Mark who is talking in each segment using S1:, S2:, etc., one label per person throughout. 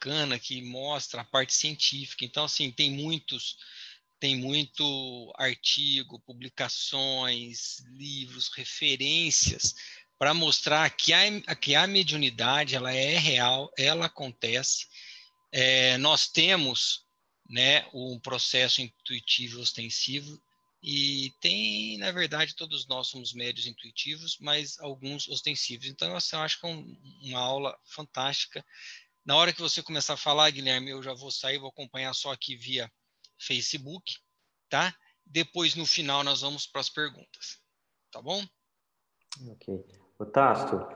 S1: bacana que mostra a parte científica. Então, assim, tem muito artigo, publicações, livros, referências para mostrar que a mediunidade ela é real, ela acontece. Nós temos, né, um processo intuitivo e ostensivo, e tem, na verdade, todos nós somos médios intuitivos, mas alguns ostensivos. Então, assim, eu acho que é uma aula fantástica. Na hora que você começar a falar, Guilherme, eu já vou sair, vou acompanhar só aqui via Facebook, tá? Depois, no final, nós vamos para as perguntas, tá bom?
S2: Ok. Otácio,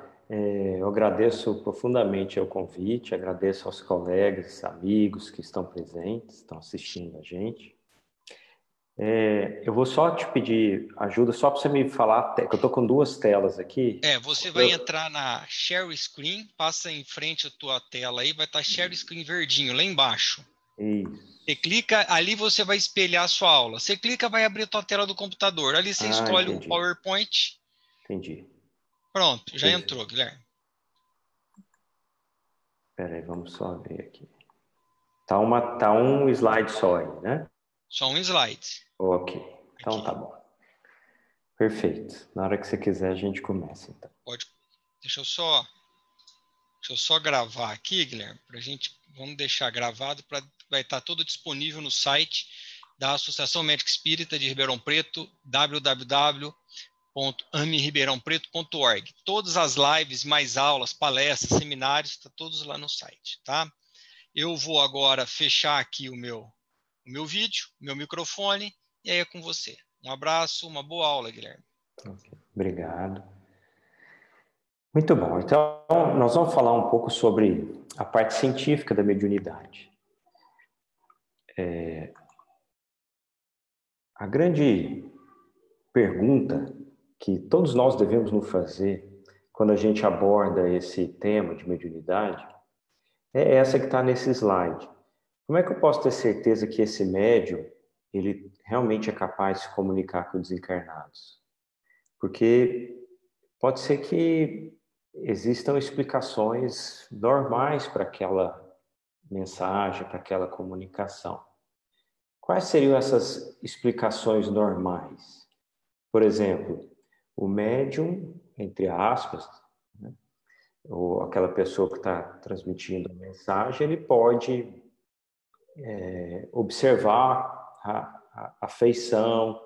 S2: eu agradeço profundamente o convite, agradeço aos colegas, amigos que estão presentes, estão assistindo a gente. Eu vou só te pedir ajuda, só para você me falar, que eu estou com duas telas aqui.
S1: Você vai entrar na Share Screen, passa em frente à tua tela aí, vai estar Share Screen verdinho, lá embaixo.
S2: Isso.
S1: Você clica, ali você vai espelhar a sua aula. Você clica, vai abrir a tua tela do computador. Ali você escolhe o
S2: Entendi.
S1: PowerPoint.
S2: Entendi.
S1: Pronto, já entrou, Guilherme.
S2: Espera aí, vamos só ver aqui. Tá um slide só aí, né?
S1: Só um slide.
S2: Ok, então
S1: Aqui.
S2: tá bom. Perfeito. Na hora que você quiser, a gente começa, então.
S1: Pode. Deixa eu só gravar aqui, Guilherme, vamos deixar gravado, vai estar tudo disponível no site da Associação Médica Espírita de Ribeirão Preto, www.ameribeirãopreto.org. Todas as lives, mais aulas, palestras, seminários, está todos lá no site, tá? Eu vou agora fechar aqui o meu vídeo, meu microfone, e aí é com você. Um abraço, uma boa aula, Guilherme.
S2: Okay. Obrigado. Muito bom. Então, nós vamos falar um pouco sobre a parte científica da mediunidade. A grande pergunta que todos nós devemos nos fazer quando a gente aborda esse tema de mediunidade é essa que está nesse slide. Como é que eu posso ter certeza que esse médium ele realmente é capaz de se comunicar com os desencarnados? Porque pode ser que existam explicações normais para aquela mensagem, para aquela comunicação. Quais seriam essas explicações normais? Por exemplo, o médium, entre aspas, né, ou aquela pessoa que está transmitindo a mensagem, ele pode observar a feição,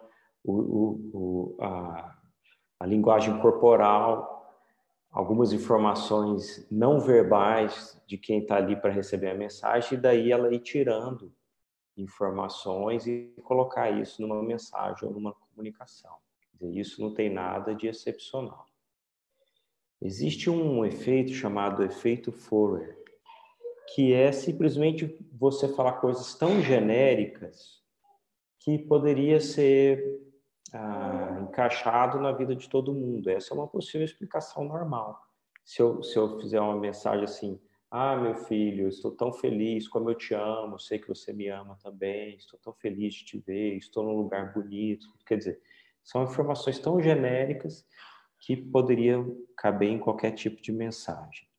S2: a linguagem corporal, algumas informações não verbais de quem está ali para receber a mensagem, e daí ela ir tirando informações e colocar isso numa mensagem ou numa comunicação. Quer dizer, isso não tem nada de excepcional. Existe um efeito chamado efeito Forer, que é simplesmente você falar coisas tão genéricas que poderia ser encaixado na vida de todo mundo. Essa é uma possível explicação normal. Se eu fizer uma mensagem assim, meu filho, estou tão feliz, como eu te amo, sei que você me ama também, estou tão feliz de te ver, estou num lugar bonito. Quer dizer, são informações tão genéricas que poderiam caber em qualquer tipo de mensagem.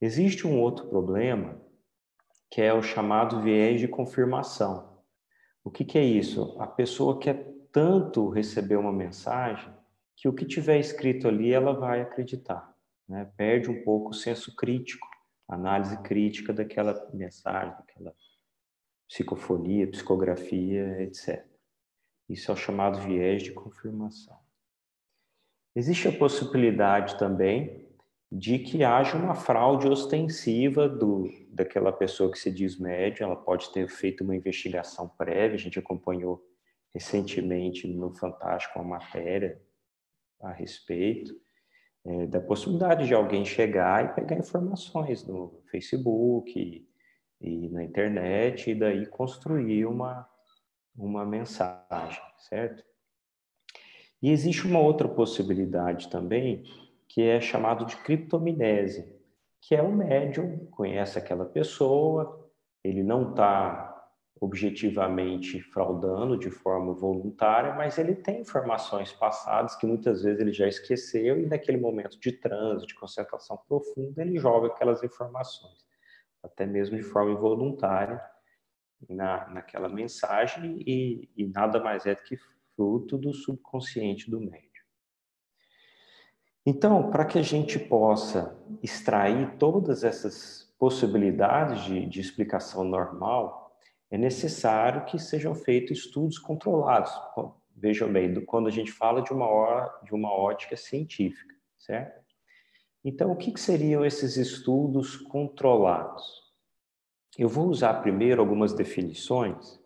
S2: Existe um outro problema, que é o chamado viés de confirmação. O que é isso? A pessoa quer tanto receber uma mensagem que o que tiver escrito ali ela vai acreditar, né? Perde um pouco o senso crítico, a análise crítica daquela mensagem, daquela psicofonia, psicografia, etc. Isso é o chamado viés de confirmação. Existe a possibilidade também de que haja uma fraude ostensiva daquela pessoa que se diz médium. Ela pode ter feito uma investigação prévia, a gente acompanhou recentemente no Fantástico uma matéria a respeito da possibilidade de alguém chegar e pegar informações no Facebook e na internet e daí construir uma mensagem, certo? E existe uma outra possibilidade também, que é chamado de criptomnese, que é o médium conhece aquela pessoa, ele não está objetivamente fraudando de forma voluntária, mas ele tem informações passadas que muitas vezes ele já esqueceu e naquele momento de transe, de concentração profunda, ele joga aquelas informações. até mesmo de forma involuntária, naquela mensagem, e nada mais é do que fruto do subconsciente do médium. Então, para que a gente possa extrair todas essas possibilidades de explicação normal, é necessário que sejam feitos estudos controlados. Vejam bem, quando a gente fala de uma ótica científica, certo? Então, o que seriam esses estudos controlados? Eu vou usar primeiro algumas definições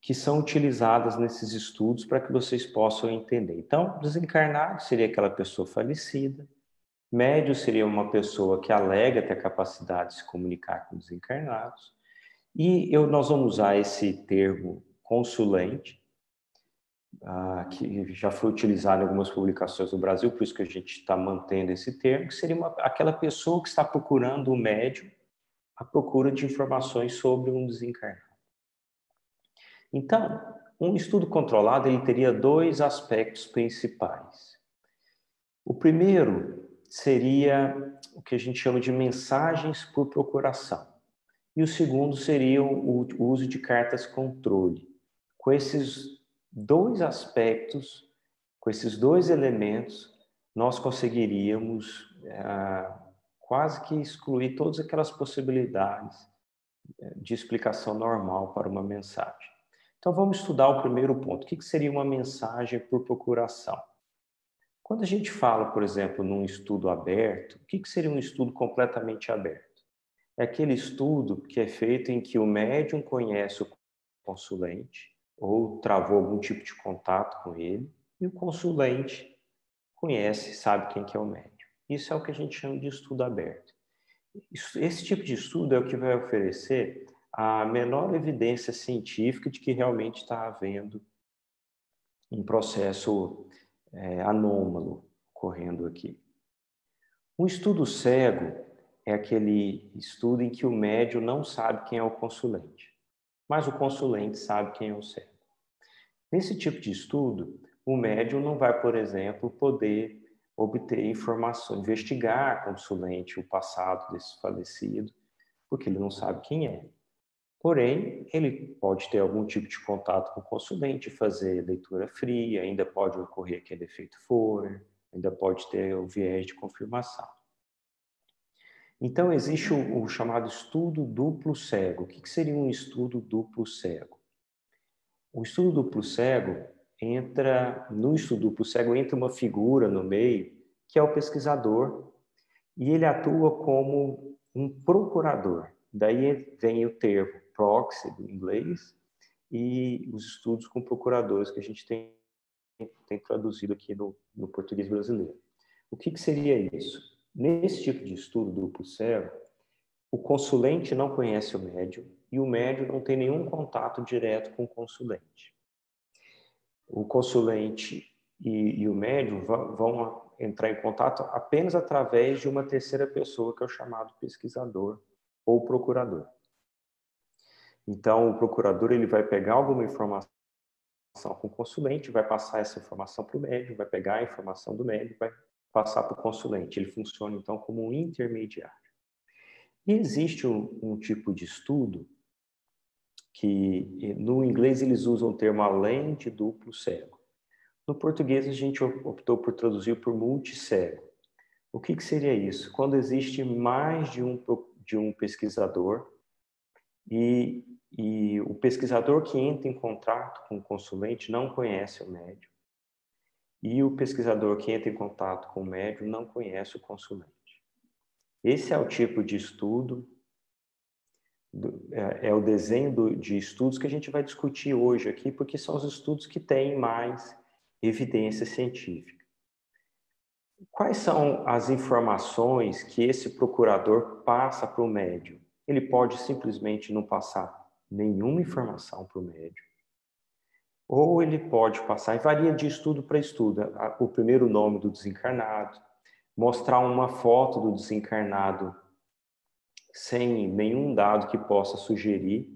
S2: que são utilizadas nesses estudos para que vocês possam entender. Então, desencarnado seria aquela pessoa falecida, médio seria uma pessoa que alega ter a capacidade de se comunicar com desencarnados, e nós vamos usar esse termo consulente, que já foi utilizado em algumas publicações no Brasil, por isso que a gente está mantendo esse termo, que seria aquela pessoa que está procurando o médium à procura de informações sobre um desencarnado. Então, um estudo controlado ele teria dois aspectos principais. O primeiro seria o que a gente chama de mensagens por procuração. E o segundo seria o uso de cartas controle. Com esses dois aspectos, com esses dois elementos, nós conseguiríamos quase que excluir todas aquelas possibilidades de explicação normal para uma mensagem. Então, vamos estudar o primeiro ponto. O que seria uma mensagem por procuração? Quando a gente fala, por exemplo, num estudo aberto, o que seria um estudo completamente aberto? É aquele estudo que é feito em que o médium conhece o consulente ou travou algum tipo de contato com ele e o consulente conhece, sabe quem que é o médium. Isso é o que a gente chama de estudo aberto. Esse tipo de estudo é o que vai oferecer a menor evidência científica de que realmente está havendo um processo anômalo ocorrendo aqui. Um estudo cego é aquele estudo em que o médium não sabe quem é o consulente, mas o consulente sabe quem é o cego. Nesse tipo de estudo, o médium não vai, por exemplo, poder obter informação, investigar consulente o passado desse falecido, porque ele não sabe quem é. Porém, ele pode ter algum tipo de contato com o consulente, fazer leitura fria, ainda pode ocorrer aquele efeito Forer, ainda pode ter o viés de confirmação. Então, existe o chamado estudo duplo cego. O que seria um estudo duplo cego? O estudo duplo cego no estudo duplo cego entra uma figura no meio, que é o pesquisador, e ele atua como um procurador. Daí vem o termo proxy, do inglês, e os estudos com procuradores que a gente tem traduzido aqui no português brasileiro. O que seria isso? Nesse tipo de estudo duplo cego, o consulente não conhece o médium e o médium não tem nenhum contato direto com o consulente. O consulente e o médium vão entrar em contato apenas através de uma terceira pessoa, que é o chamado pesquisador ou procurador. Então, o procurador ele vai pegar alguma informação com o consulente, vai passar essa informação para o médium, vai pegar a informação do médium, vai passar para o consulente. Ele funciona, então, como um intermediário. E existe um tipo de estudo que, no inglês, eles usam o termo além de duplo cego. No português, a gente optou por traduzir por multicego. O que seria isso? Quando existe mais de um pesquisador e o pesquisador que entra em contato com o consulente não conhece o médium e o pesquisador que entra em contato com o médium não conhece o consulente. Esse é o tipo de estudo, é o desenho de estudos que a gente vai discutir hoje aqui, porque são os estudos que têm mais evidência científica. Quais são as informações que esse procurador passa para o médium? Ele pode simplesmente não passar nenhuma informação para o médium, ou ele pode passar, e varia de estudo para estudo, o primeiro nome do desencarnado, mostrar uma foto do desencarnado sem nenhum dado que possa sugerir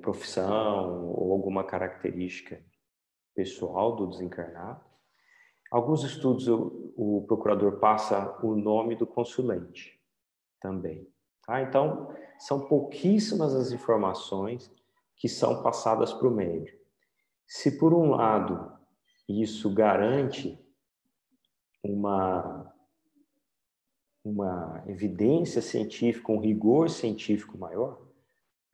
S2: profissão ou alguma característica pessoal do desencarnado. Alguns estudos o procurador passa o nome do consulente também. Tá? Então, são pouquíssimas as informações que são passadas para o médio. Se, por um lado, isso garante uma evidência científica, um rigor científico maior,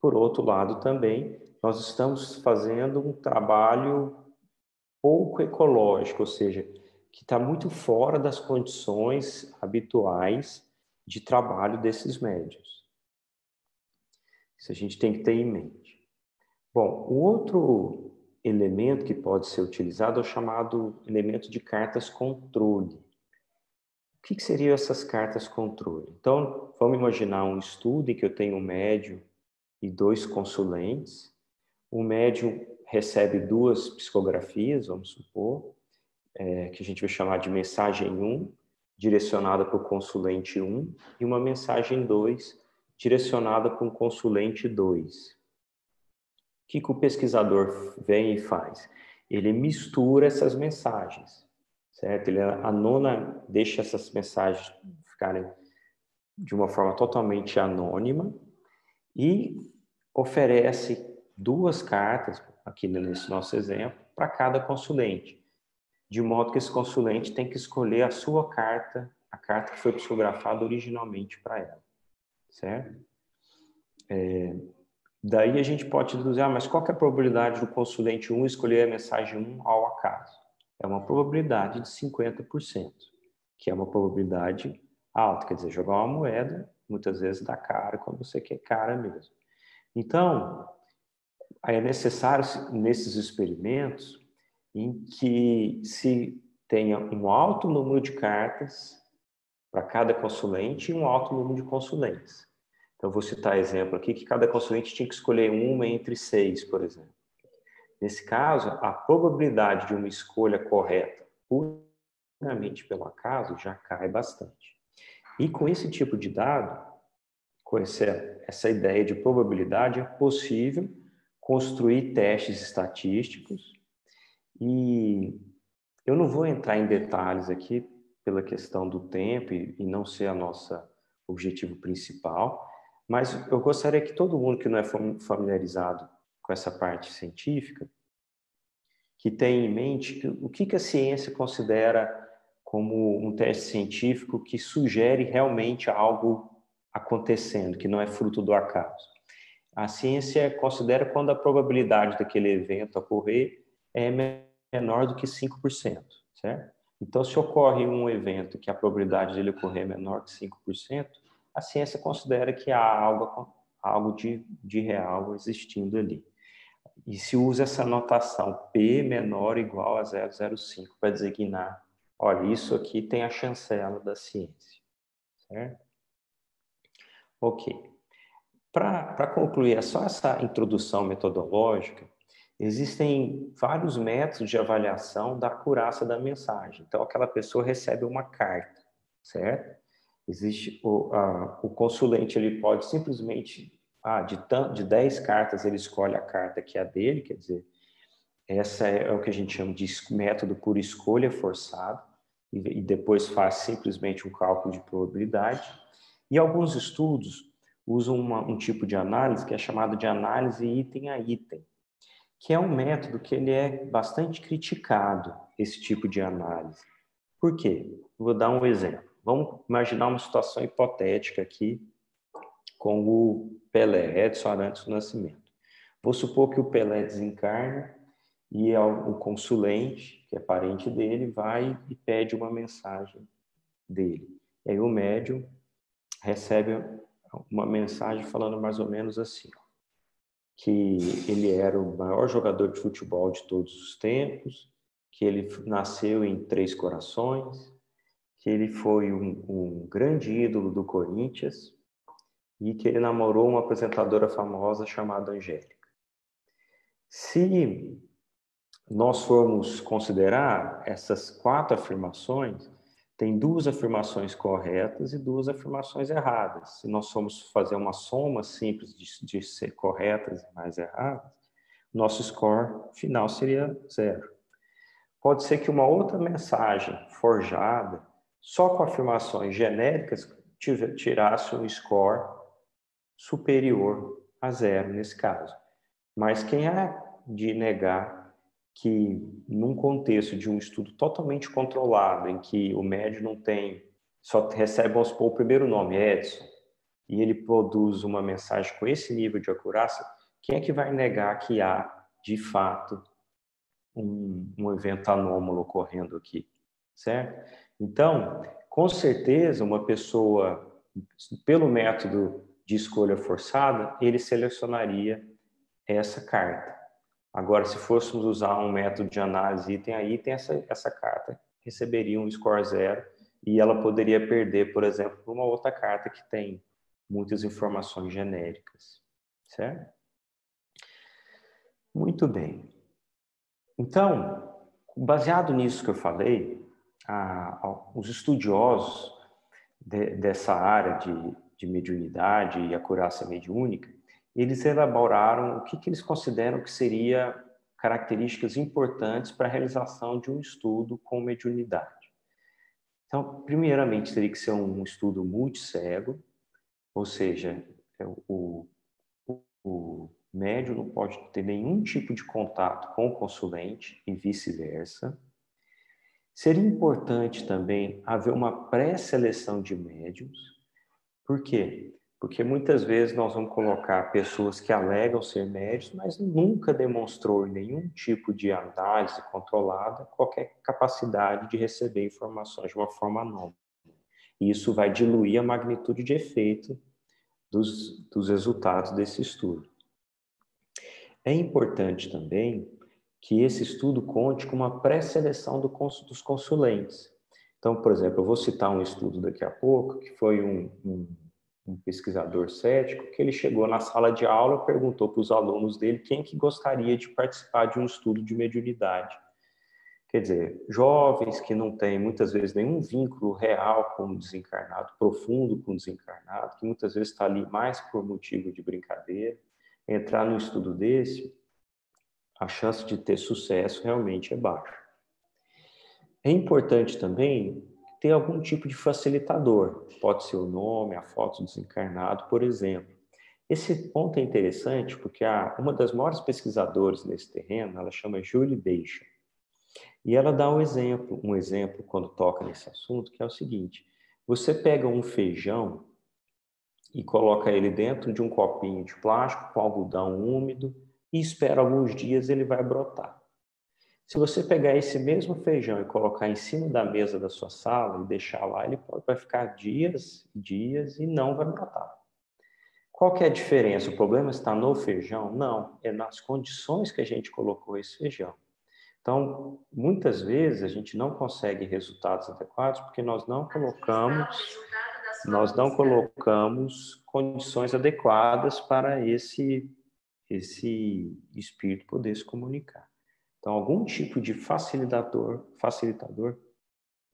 S2: por outro lado também, nós estamos fazendo um trabalho pouco ecológico, ou seja, que está muito fora das condições habituais de trabalho desses médios. Isso a gente tem que ter em mente. Bom, o outro elemento que pode ser utilizado é o chamado elemento de cartas controle. O que seriam essas cartas controle? Então, vamos imaginar um estudo em que eu tenho um médium e 2 consulentes. O médium recebe 2 psicografias, vamos supor, que a gente vai chamar de mensagem 1, direcionada para o consulente 1, e uma mensagem 2, direcionada para um consulente 2. O que o pesquisador vem e faz? Ele mistura essas mensagens, certo? Ele deixa essas mensagens ficarem de uma forma totalmente anônima e oferece 2 cartas, aqui nesse nosso exemplo, para cada consulente, de modo que esse consulente tem que escolher a sua carta, a carta que foi psicografada originalmente para ela, certo? Daí a gente pode deduzir, mas qual que é a probabilidade do consulente 1 escolher a mensagem 1 ao acaso? É uma probabilidade de 50%, que é uma probabilidade alta, quer dizer, jogar uma moeda, muitas vezes dá cara quando você quer cara mesmo. Então, é necessário, nesses experimentos, em que se tenha um alto número de cartas para cada consulente e um alto número de consulentes. Então, vou citar exemplo aqui, que cada consulente tinha que escolher uma entre 6, por exemplo. Nesse caso, a probabilidade de uma escolha correta, puramente pelo acaso, já cai bastante. E com esse tipo de dado, com essa ideia de probabilidade, é possível construir testes estatísticos. E eu não vou entrar em detalhes aqui pela questão do tempo e não ser a nossa objetivo principal, mas eu gostaria que todo mundo que não é familiarizado com essa parte científica, que tenha em mente o que a ciência considera como um teste científico que sugere realmente algo acontecendo, que não é fruto do acaso. A ciência considera quando a probabilidade daquele evento ocorrer é menor do que 5%, certo? Então, se ocorre um evento que a probabilidade dele ocorrer é menor que 5%, a ciência considera que há algo de real existindo ali. E se usa essa notação P menor ou igual a 0,05 para designar, olha, isso aqui tem a chancela da ciência, certo? Ok. Para concluir, é só essa introdução metodológica, existem vários métodos de avaliação da acurácia da mensagem. Então, aquela pessoa recebe uma carta, certo? Existe o consulente, ele pode simplesmente, de 10 cartas, ele escolhe a carta que é a dele, quer dizer, essa é o que a gente chama de método por escolha forçada, e depois faz simplesmente um cálculo de probabilidade. E alguns estudos usam um tipo de análise que é chamado de análise item a item, que é um método que ele é bastante criticado, esse tipo de análise. Por quê? Vou dar um exemplo. Vamos imaginar uma situação hipotética aqui com o Pelé, Edson Arantes do Nascimento. Vou supor que o Pelé desencarna e o consulente, que é parente dele, vai e pede uma mensagem dele. E aí o médium recebe uma mensagem falando mais ou menos assim, que ele era o maior jogador de futebol de todos os tempos, que ele nasceu em Três Corações, que ele foi um grande ídolo do Corinthians e que ele namorou uma apresentadora famosa chamada Angélica. Se nós formos considerar essas 4 afirmações, tem 2 afirmações corretas e 2 afirmações erradas. Se nós formos fazer uma soma simples de ser corretas e mais erradas, nosso score final seria 0. Pode ser que uma outra mensagem forjada, só com afirmações genéricas, tirasse um score superior a 0 nesse caso. Mas quem há de negar que, num contexto de um estudo totalmente controlado, em que o médio não tem, só recebe, vamos supor, o primeiro nome, Edson, e ele produz uma mensagem com esse nível de acurácia, quem é que vai negar que há, de fato, um evento anômalo ocorrendo aqui, certo? Então, com certeza, uma pessoa, pelo método de escolha forçada, ele selecionaria essa carta. Agora, se fôssemos usar um método de análise item a item, essa carta receberia um score 0 e ela poderia perder, por exemplo, por uma outra carta que tem muitas informações genéricas, certo? Muito bem. Então, baseado nisso que eu falei, os estudiosos dessa área de mediunidade e acurácia mediúnica, eles elaboraram o que eles consideram que seria características importantes para a realização de um estudo com mediunidade. Então, primeiramente, teria que ser um estudo multicego, ou seja, o médium não pode ter nenhum tipo de contato com o consulente e vice-versa. Seria importante também haver uma pré-seleção de médiums. Por quê? Porque muitas vezes nós vamos colocar pessoas que alegam ser médiums, mas nunca demonstrou em nenhum tipo de análise controlada qualquer capacidade de receber informações de uma forma anômala. E isso vai diluir a magnitude de efeito dos resultados desse estudo. É importante também que esse estudo conte com uma pré-seleção dos consulentes. Então, por exemplo, eu vou citar um estudo daqui a pouco, que foi um pesquisador cético, que ele chegou na sala de aula, perguntou para os alunos dele quem que gostaria de participar de um estudo de mediunidade. Quer dizer, jovens que não têm muitas vezes nenhum vínculo real com o desencarnado, profundo com o desencarnado, que muitas vezes está ali mais por motivo de brincadeira. Entrar num estudo desse, a chance de ter sucesso realmente é baixa. É importante também ter algum tipo de facilitador. Pode ser o nome, a foto do desencarnado, por exemplo. Esse ponto é interessante porque uma das maiores pesquisadoras nesse terreno, ela chama Julie Beischer. E ela dá um exemplo quando toca nesse assunto, que é o seguinte: você pega um feijão e coloca ele dentro de um copinho de plástico com algodão úmido e espera alguns dias, ele vai brotar. Se você pegar esse mesmo feijão e colocar em cima da mesa da sua sala e deixar lá, ele vai ficar dias e dias e não vai brotar. Qual que é a diferença? O problema está no feijão? Não, é nas condições que a gente colocou esse feijão. Então, muitas vezes a gente não consegue resultados adequados porque nós não colocamos condições adequadas para esse espírito poder se comunicar. Então, algum tipo de facilitador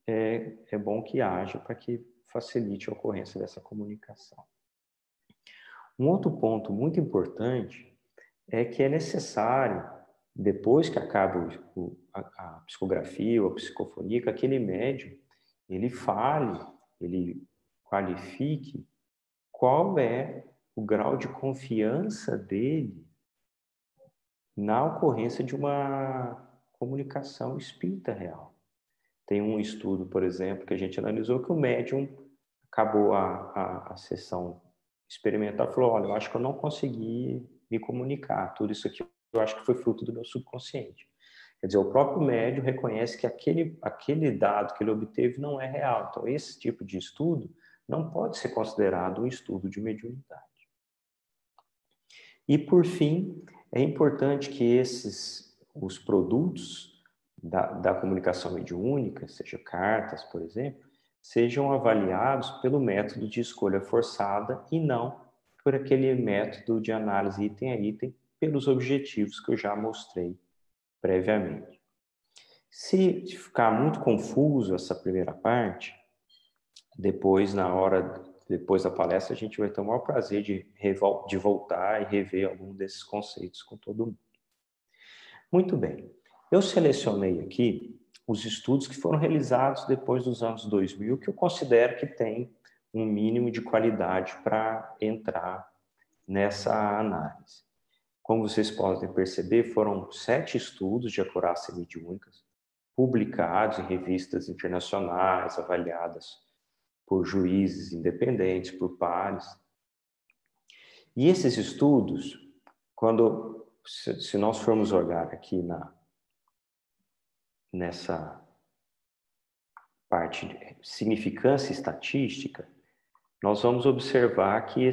S2: é bom que haja para que facilite a ocorrência dessa comunicação. Um outro ponto muito importante é que é necessário, depois que acaba a psicografia ou a psicofonia, que aquele médium, ele fale, ele qualifique qual é o grau de confiança dele na ocorrência de uma comunicação espírita real. Tem um estudo, por exemplo, que a gente analisou que o médium acabou a sessão experimental e falou: olha, eu acho que eu não consegui me comunicar, tudo isso aqui eu acho que foi fruto do meu subconsciente. Quer dizer, o próprio médium reconhece que aquele dado que ele obteve não é real. Então, esse tipo de estudo não pode ser considerado um estudo de mediunidade. E, por fim, é importante que os produtos da comunicação mediúnica, seja cartas, por exemplo, sejam avaliados pelo método de escolha forçada e não por aquele método de análise item a item, pelos objetivos que eu já mostrei previamente. Se ficar muito confuso essa primeira parte, depois da palestra, a gente vai ter o maior prazer de voltar e rever algum desses conceitos com todo mundo. Muito bem. Eu selecionei aqui os estudos que foram realizados depois dos anos 2000, que eu considero que tem um mínimo de qualidade para entrar nessa análise. Como vocês podem perceber, foram 7 estudos de acurácia mediúnica publicados em revistas internacionais, avaliadas por juízes independentes, por pares. E esses estudos, se nós formos olhar aqui nessa parte de significância estatística, nós vamos observar que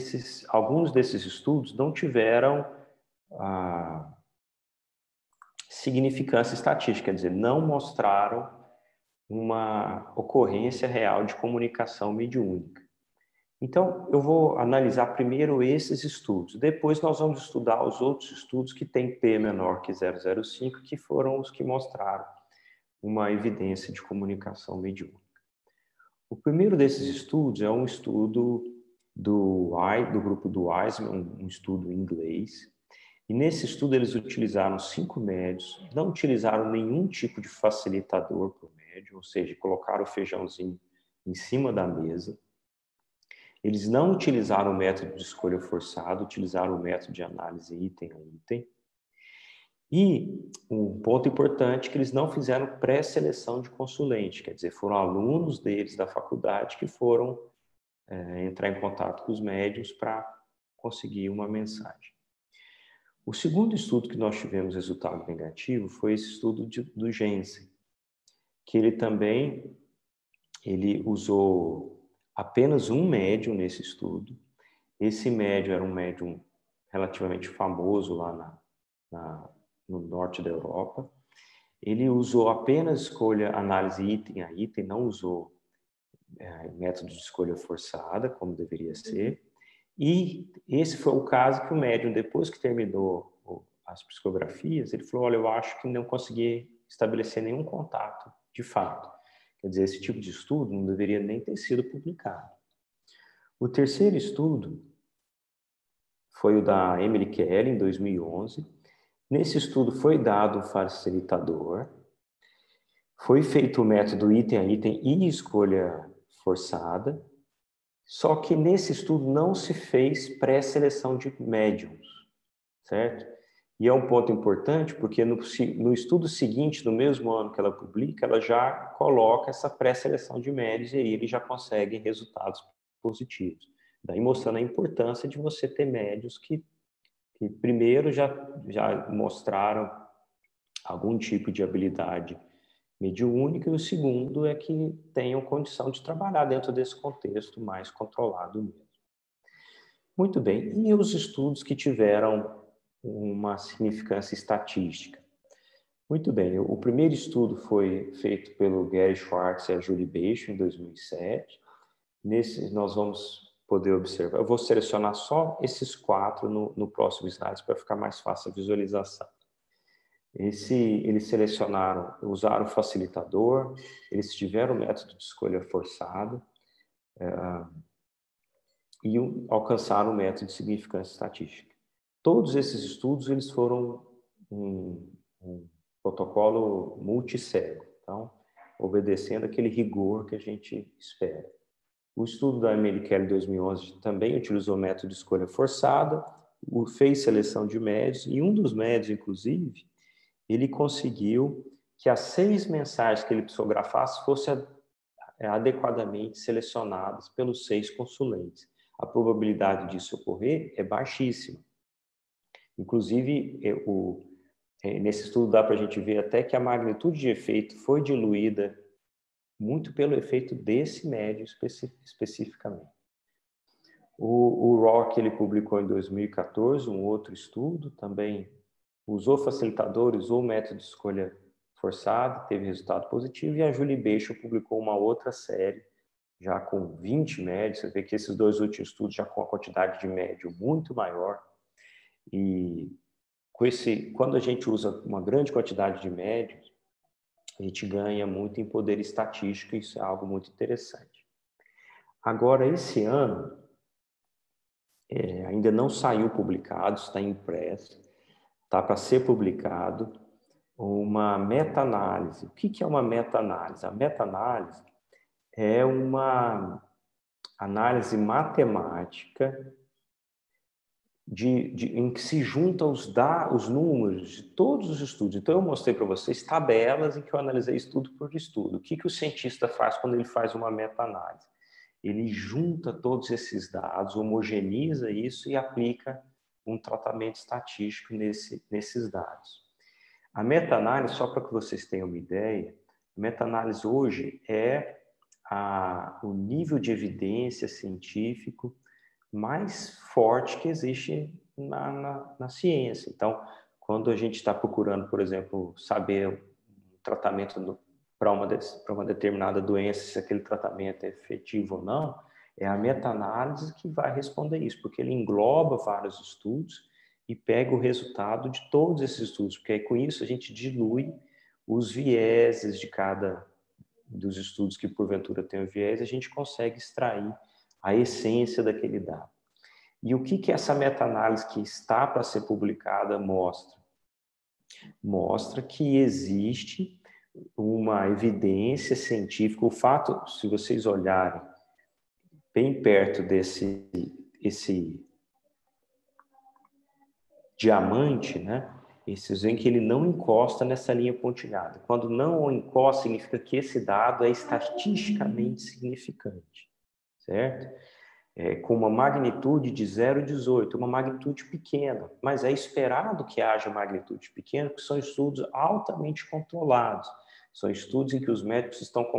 S2: alguns desses estudos não tiveram significância estatística, quer dizer, não mostraram uma ocorrência real de comunicação mediúnica. Então, eu vou analisar primeiro esses estudos, depois nós vamos estudar os outros estudos que têm P menor que 0,05, que foram os que mostraram uma evidência de comunicação mediúnica. O primeiro desses estudos é um estudo do grupo do Wiseman, um estudo em inglês. E nesse estudo eles utilizaram 5 médios, não utilizaram nenhum tipo de facilitador para o médio, ou seja, colocaram o feijãozinho em cima da mesa. Eles não utilizaram o método de escolha forçada, utilizaram o método de análise item a item. E um ponto importante é que eles não fizeram pré-seleção de consulente, quer dizer, foram alunos deles da faculdade que foram entrar em contato com os médiuns para conseguir uma mensagem. O segundo estudo que nós tivemos resultado negativo foi esse estudo do Jensen, que ele usou apenas um médium nesse estudo. Esse médium era um médium relativamente famoso lá no norte da Europa. Ele usou apenas escolha, análise item a item, não usou método de escolha forçada, como deveria ser. E esse foi o caso que o médium, depois que terminou as psicografias, ele falou, olha, eu acho que não consegui estabelecer nenhum contato, de fato. Quer dizer, esse tipo de estudo não deveria nem ter sido publicado. O terceiro estudo foi o da Emily Kelly, em 2011. Nesse estudo foi dado um facilitador, foi feito o método item a item e escolha forçada, só que nesse estudo não se fez pré-seleção de médiums, certo? E é um ponto importante porque no estudo seguinte, no mesmo ano que ela publica, ela já coloca essa pré-seleção de médiums e aí eles já conseguem resultados positivos. Daí mostrando a importância de você ter médiums que primeiro já mostraram algum tipo de habilidade mediúnica, e o segundo é que tenham condição de trabalhar dentro desse contexto mais controlado mesmo. Muito bem, e os estudos que tiveram uma significância estatística? Muito bem, o primeiro estudo foi feito pelo Gary Schwartz e a Julie Beischo, em 2007. Nesse nós vamos poder observar, eu vou selecionar só esses 4 no próximo slide para ficar mais fácil a visualização. Eles selecionaram, usaram o facilitador, eles tiveram o método de escolha forçada e alcançaram o método de significância estatística. Todos esses estudos eles foram um protocolo multicego, então, obedecendo aquele rigor que a gente espera. O estudo da Emily Kelly 2011 também utilizou o método de escolha forçada, fez seleção de médios, e um dos médios, inclusive, ele conseguiu que as 6 mensagens que ele psicografasse fossem adequadamente selecionadas pelos 6 consulentes. A probabilidade disso ocorrer é baixíssima. Inclusive, nesse estudo dá para a gente ver até que a magnitude de efeito foi diluída muito pelo efeito desse médio especificamente. O Rock ele publicou em 2014 um outro estudo, também usou facilitador, usou o método de escolha forçada, teve resultado positivo, e a Julie Beischo publicou uma outra série, já com 20 médios. Você vê que esses 2 últimos estudos já com a quantidade de médio muito maior, e quando a gente usa uma grande quantidade de médios, a gente ganha muito em poder estatístico, e isso é algo muito interessante. Agora, esse ano, ainda não saiu publicado, está impresso, está para ser publicado uma meta-análise. O que é uma meta-análise? A meta-análise é uma análise matemática em que se juntam os números de todos os estudos. Então, eu mostrei para vocês tabelas em que eu analisei estudo por estudo. O que o cientista faz quando ele faz uma meta-análise? Ele junta todos esses dados, homogeneiza isso e aplica um tratamento estatístico nesses dados. A meta-análise, só para que vocês tenham uma ideia, a meta-análise hoje é o nível de evidência científico mais forte que existe na ciência. Então, quando a gente está procurando, por exemplo, saber o tratamento para uma determinada doença, se aquele tratamento é efetivo ou não, é a meta-análise que vai responder isso, porque ele engloba vários estudos e pega o resultado de todos esses estudos, porque aí, com isso a gente dilui os vieses de cada dos estudos que porventura tem o viés, a gente consegue extrair a essência daquele dado. E o que essa meta-análise que está para ser publicada mostra? Mostra que existe uma evidência científica. O fato, se vocês olharem bem perto esse diamante, né? Vocês veem que ele não encosta nessa linha pontilhada. Quando não encosta, significa que esse dado é estatisticamente significante, certo? Com uma magnitude de 0,18, uma magnitude pequena, mas é esperado que haja magnitude pequena, porque são estudos altamente controlados. São estudos em que os médicos estão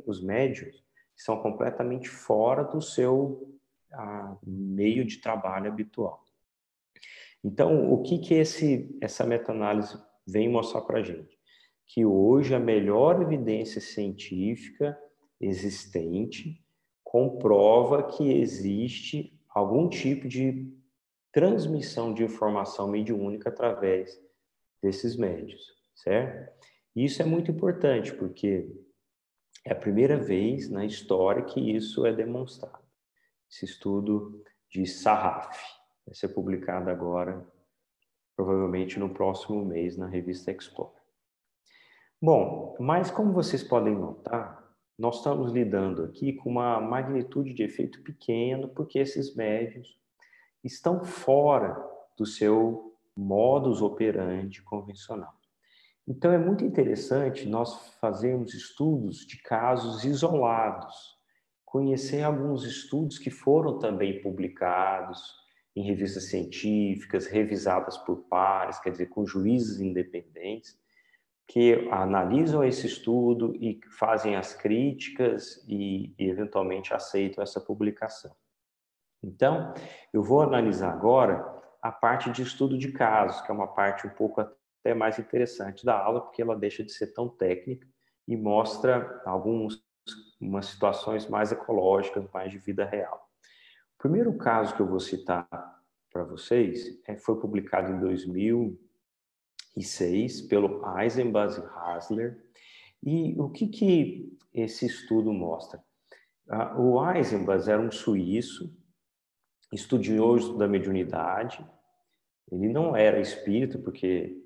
S2: os médios estão completamente fora do seu meio de trabalho habitual. Então, o que essa meta-análise vem mostrar para a gente? Que hoje a melhor evidência científica existente comprova que existe algum tipo de transmissão de informação mediúnica através desses médios, certo? Isso é muito importante, porque é a primeira vez na história que isso é demonstrado. Esse estudo de Sarraf vai ser publicado agora, provavelmente no próximo mês, na revista Explore. Bom, mas como vocês podem notar, nós estamos lidando aqui com uma magnitude de efeito pequeno, porque esses médios estão fora do seu modus operandi convencional. Então, é muito interessante nós fazermos estudos de casos isolados, conhecer alguns estudos que foram também publicados em revistas científicas, revisadas por pares, quer dizer, com juízes independentes, que analisam esse estudo e fazem as críticas e eventualmente aceitam essa publicação. Então, eu vou analisar agora a parte de estudo de casos, que é uma parte um pouco até mais interessante da aula, porque ela deixa de ser tão técnica e mostra umas situações mais ecológicas, mais de vida real. O primeiro caso que eu vou citar para vocês foi publicado em 2006 pelo Eisenbach e Hasler. E o que esse estudo mostra? O Eisenbach era um suíço, estudioso da mediunidade. Ele não era espírita, porque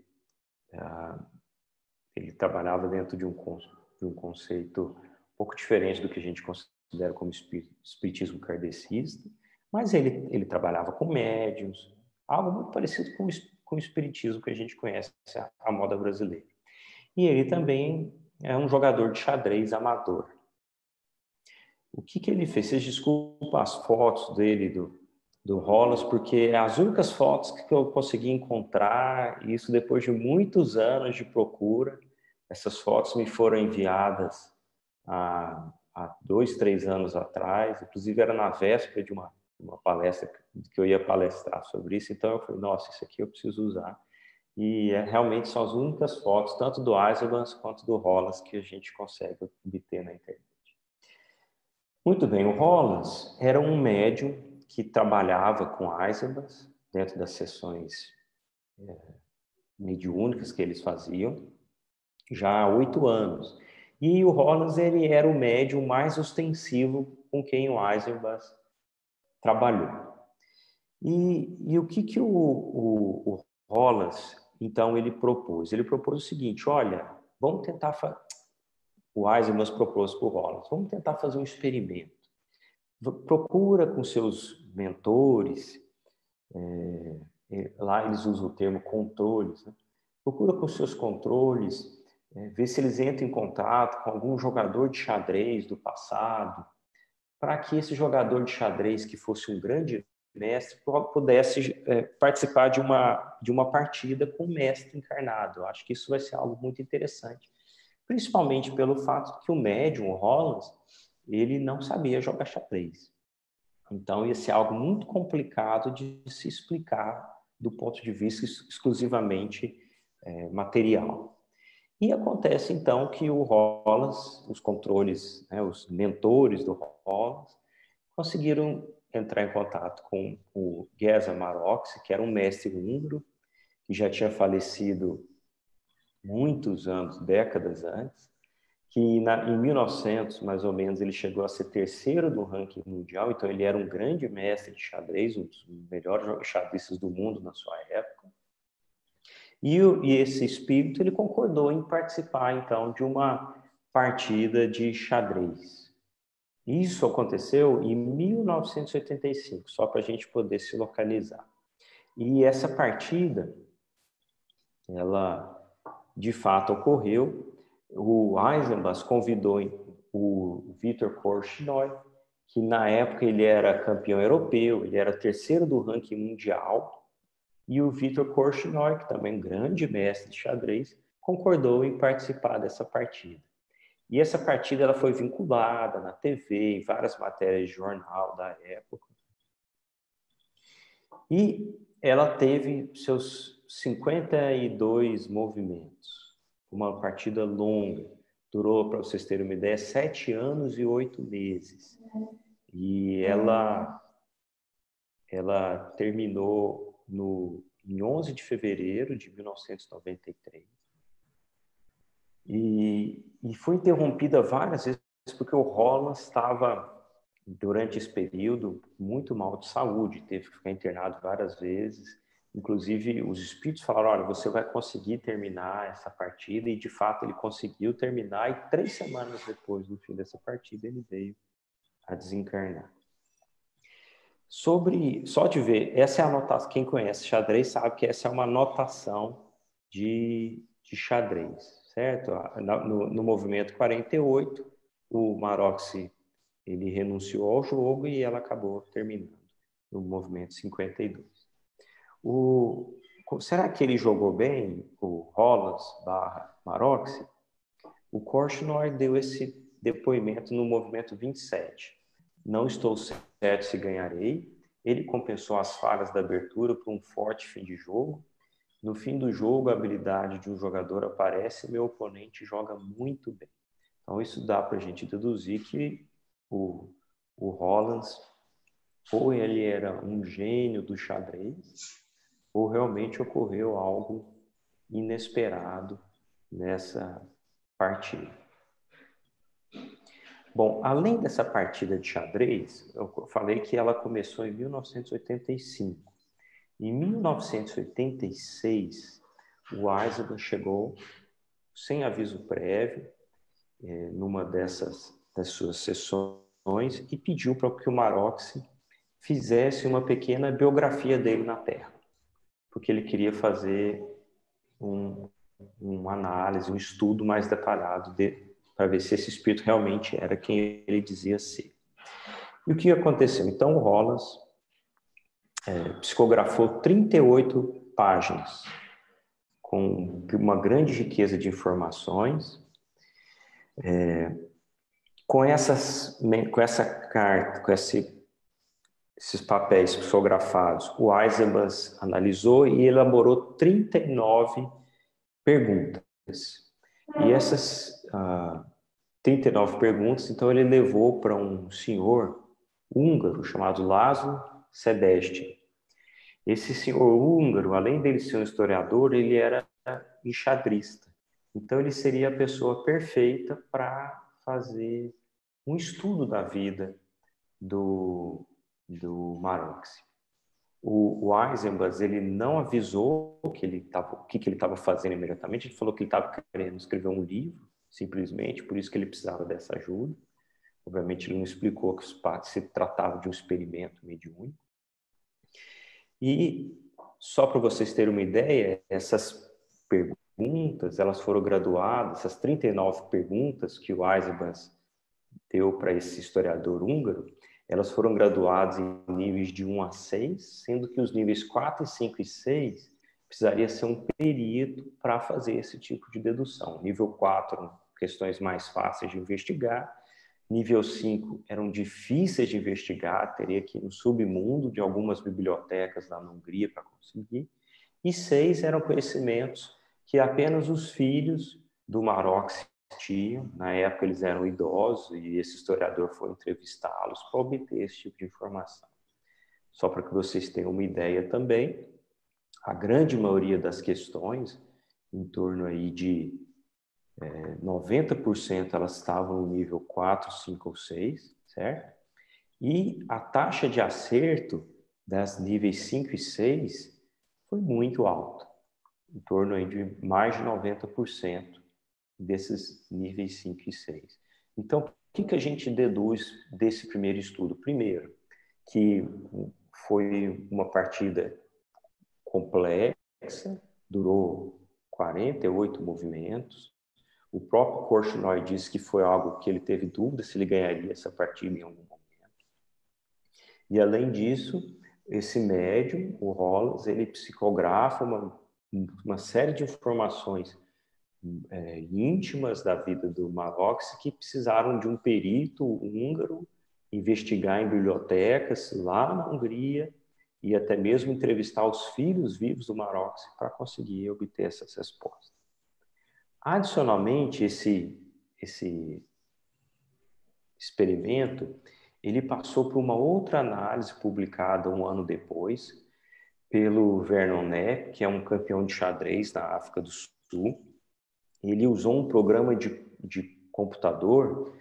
S2: ele trabalhava dentro de um conceito um pouco diferente do que a gente considera como espiritismo kardecista, mas ele trabalhava com médiuns, algo muito parecido com o espiritismo que a gente conhece, a moda brasileira. E ele também é um jogador de xadrez amador. O que ele fez? Vocês desculpam as fotos dele, do Hollis, porque as únicas fotos que eu consegui encontrar, isso depois de muitos anos de procura, essas fotos me foram enviadas há 2, 3 anos atrás, inclusive era na véspera de uma palestra que eu ia palestrar sobre isso, então eu falei, nossa, isso aqui eu preciso usar. E realmente são as únicas fotos, tanto do Eisenbach quanto do Hollis, que a gente consegue obter na internet. Muito bem, o Hollis era um médium que trabalhava com Eisenbach dentro das sessões mediúnicas que eles faziam já há 8 anos. E o Hollis, ele era o médium mais ostensivo com quem o Eisenbach trabalhou. E o que o Hollis, então, ele propôs? Ele propôs o seguinte, olha, vamos tentar... O Eisenbach propôs para o Hollis, vamos tentar fazer um experimento. Procura com seus mentores Lá eles usam o termo controles, né? Procura com seus controles, ver se eles entram em contato com algum jogador de xadrez do passado, para que esse jogador de xadrez, que fosse um grande mestre, pudesse participar de uma partida com o mestre encarnado. Eu acho que isso vai ser algo muito interessante, principalmente pelo fato que o médium, o Rollins, ele não sabia jogar xadrez. Então, ia ser algo muito complicado de se explicar do ponto de vista exclusivamente material. E acontece, então, que o Rollins, os controles, né, os mentores do Rollins, conseguiram entrar em contato com o Géza Maroczy, que era um mestre húngaro, que já tinha falecido muitos anos, décadas antes, que em 1900, mais ou menos, ele chegou a ser terceiro do ranking mundial, então ele era um grande mestre de xadrez, um dos melhores xadristas do mundo na sua época. E esse espírito, ele concordou em participar, então, de uma partida de xadrez. Isso aconteceu em 1985, só para a gente poder se localizar. E essa partida, ela de fato ocorreu. O Eisenbach convidou o Viktor Korchnoi, que na época ele era campeão europeu, ele era terceiro do ranking mundial, e o Viktor Korchnoi, que também é um grande mestre de xadrez, concordou em participar dessa partida. E essa partida ela foi vinculada na TV, em várias matérias de jornal da época. E ela teve seus 52 movimentos. Uma partida longa. Durou, para vocês terem uma ideia, 7 anos e 8 meses. E ela terminou em 11 de fevereiro de 1993. E foi interrompida várias vezes porque o Roland estava, durante esse período, muito mal de saúde, teve que ficar internado várias vezes. Inclusive, os espíritos falaram, olha, você vai conseguir terminar essa partida, e de fato ele conseguiu terminar, e 3 semanas depois do fim dessa partida ele veio a desencarnar. Só de ver, essa é a anotação, quem conhece xadrez sabe que essa é uma anotação de xadrez, certo? No movimento 48, o Maroczy, ele renunciou ao jogo e ela acabou terminando no movimento 52. Será que ele jogou bem, o Rollins / Maroczy? O Korchnoi deu esse depoimento no movimento 27. Não estou certo se ganharei. Ele compensou as falhas da abertura por um forte fim de jogo. No fim do jogo, a habilidade de um jogador aparece e meu oponente joga muito bem. Então, isso dá para a gente deduzir que o Rollins, ou ele era um gênio do xadrez, ou realmente ocorreu algo inesperado nessa partida. Bom, além dessa partida de xadrez, eu falei que ela começou em 1985. Em 1986, o Eisenbach chegou, sem aviso prévio, numa das suas sessões, e pediu para que o Maroczy fizesse uma pequena biografia dele na Terra, porque ele queria fazer uma análise, um estudo mais detalhado para ver se esse espírito realmente era quem ele dizia ser. E o que aconteceu? Então, o Rollins psicografou 38 páginas, com uma grande riqueza de informações. Com essa carta, com esses papéis psicografados, o Eisenbach analisou e elaborou 39 perguntas. E essas 39 perguntas, então, ele levou para um senhor húngaro chamado László Sebestyen. Esse senhor húngaro, além dele ser um historiador, ele era enxadrista. Então, ele seria a pessoa perfeita para fazer um estudo da vida do Maroczy. O Eisenbach, ele não avisou o que ele estava fazendo imediatamente, ele falou que ele estava querendo escrever um livro, simplesmente, por isso que ele precisava dessa ajuda. Obviamente, ele não explicou que se tratava de um experimento mediúnico. E só para vocês terem uma ideia, essas perguntas, elas foram graduadas, essas 39 perguntas que o Eisenbahn deu para esse historiador húngaro, elas foram graduadas em níveis de 1 a 6, sendo que os níveis 4, 5 e 6 precisaria ser um perito para fazer esse tipo de dedução. Nível 4, questões mais fáceis de investigar. Nível 5 eram difíceis de investigar, teria que ir no submundo de algumas bibliotecas lá na Hungria para conseguir. E 6 eram conhecimentos que apenas os filhos do Maroc tinham. Na época eles eram idosos e esse historiador foi entrevistá-los para obter esse tipo de informação. Só para que vocês tenham uma ideia também, a grande maioria das questões, em torno aí de 90%, elas estavam no nível 4, 5 ou 6, certo? E a taxa de acerto das níveis 5 e 6 foi muito alta, em torno aí de mais de 90% desses níveis 5 e 6. Então, o que a gente deduz desse primeiro estudo? Primeiro, que foi uma partida complexa, durou 48 movimentos. O próprio Korchnoi disse que foi algo que ele teve dúvida se ele ganharia essa partida em algum momento. E, além disso, esse médium, o Hollis, ele psicografa uma série de informações íntimas da vida do Maroc que precisaram de um perito húngaro investigar em bibliotecas lá na Hungria e até mesmo entrevistar os filhos vivos do Maroc para conseguir obter essas respostas. Adicionalmente, esse experimento, ele passou por uma outra análise publicada um ano depois pelo Vernon Knapp, que é um campeão de xadrez na África do Sul. Ele usou um programa de computador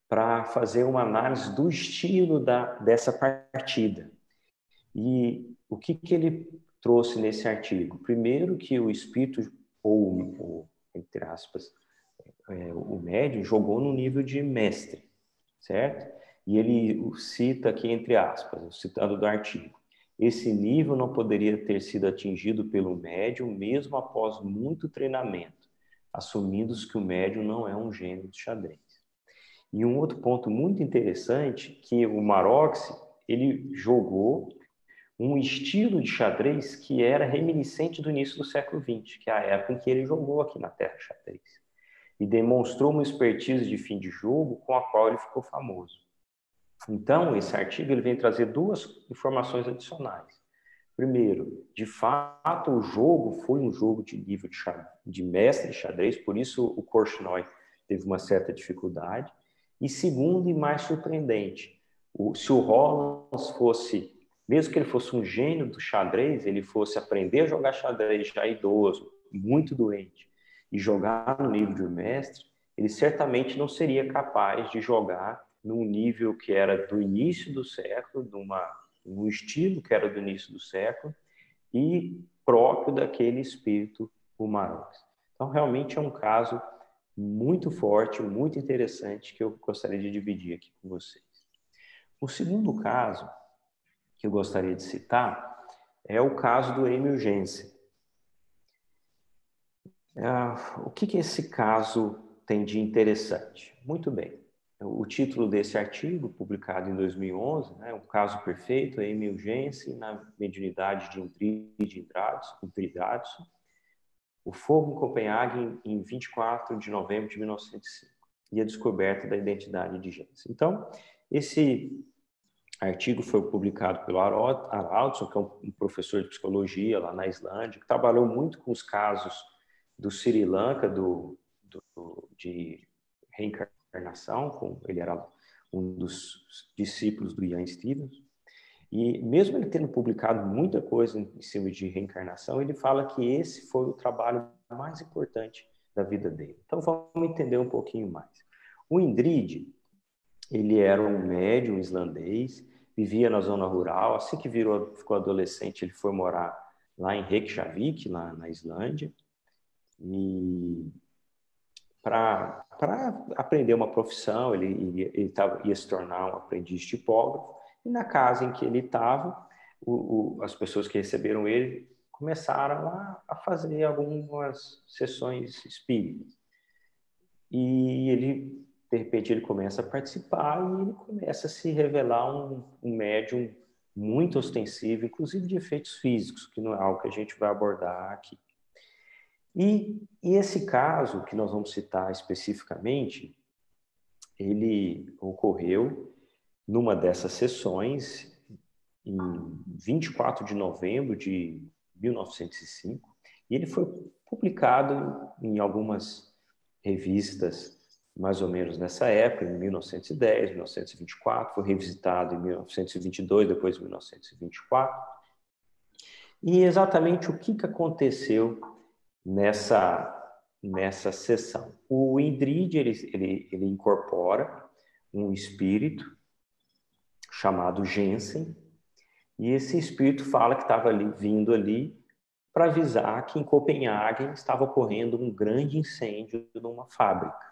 S2: para fazer uma análise do estilo dessa partida. E o que ele trouxe nesse artigo? Primeiro, que o espírito, ou entre aspas, o médium, jogou no nível de mestre, certo? E ele cita aqui, entre aspas, citando do artigo, esse nível não poderia ter sido atingido pelo médium mesmo após muito treinamento, assumindo que o médium não é um gênio de xadrez. E um outro ponto muito interessante, que o Maroc, ele jogou um estilo de xadrez que era reminiscente do início do século XX, que é a época em que ele jogou aqui na Terra xadrez. E demonstrou uma expertise de fim de jogo com a qual ele ficou famoso. Então, esse artigo ele vem trazer duas informações adicionais. Primeiro, de fato, o jogo foi um jogo de nível de mestre de xadrez, por isso o Korchnoi teve uma certa dificuldade. E segundo, e mais surpreendente, se o Hollands fosse, mesmo que ele fosse um gênio do xadrez, ele fosse aprender a jogar xadrez já idoso, muito doente, e jogar no nível de mestre, ele certamente não seria capaz de jogar num nível que era do início do século, num estilo que era do início do século e próprio daquele espírito Maroc. Então, realmente é um caso muito forte, muito interessante, que eu gostaria de dividir aqui com vocês. O segundo caso que eu gostaria de citar é o caso do Emil Jensen. O que esse caso tem de interessante? Muito bem. O título desse artigo, publicado em 2011, é um caso perfeito, Emil Jensen na mediunidade de Indrid Dradson, o fogo em Copenhague em 24 de novembro de 1905 e a descoberta da identidade de Jensen. Então, esse artigo foi publicado pelo Haraldsson, que é um professor de psicologia lá na Islândia, que trabalhou muito com os casos do Sri Lanka, de reencarnação, ele era um dos discípulos do Ian Stevens, e mesmo ele tendo publicado muita coisa em cima de reencarnação, ele fala que esse foi o trabalho mais importante da vida dele. Então vamos entender um pouquinho mais. O Indrid, ele era um médium islandês, vivia na zona rural, assim que ficou adolescente, ele foi morar lá em Reykjavik, lá na Islândia, e para aprender uma profissão, ele ia se tornar um aprendiz tipógrafo, e na casa em que ele estava, as pessoas que receberam ele começaram a fazer algumas sessões espíritas. E ele, de repente, ele começa a participar e ele começa a se revelar um médium muito ostensivo, inclusive de efeitos físicos, que não é algo que a gente vai abordar aqui. E esse caso que nós vamos citar especificamente, ele ocorreu numa dessas sessões em 24 de novembro de 1905, e ele foi publicado em algumas revistas mais ou menos nessa época, em 1910, 1924, foi revisitado em 1922, depois em 1924. E exatamente o que aconteceu nessa sessão? O Indrid, ele incorpora um espírito chamado Jensen, e esse espírito fala que estava vindo ali para avisar que em Copenhague estava ocorrendo um grande incêndio numa fábrica.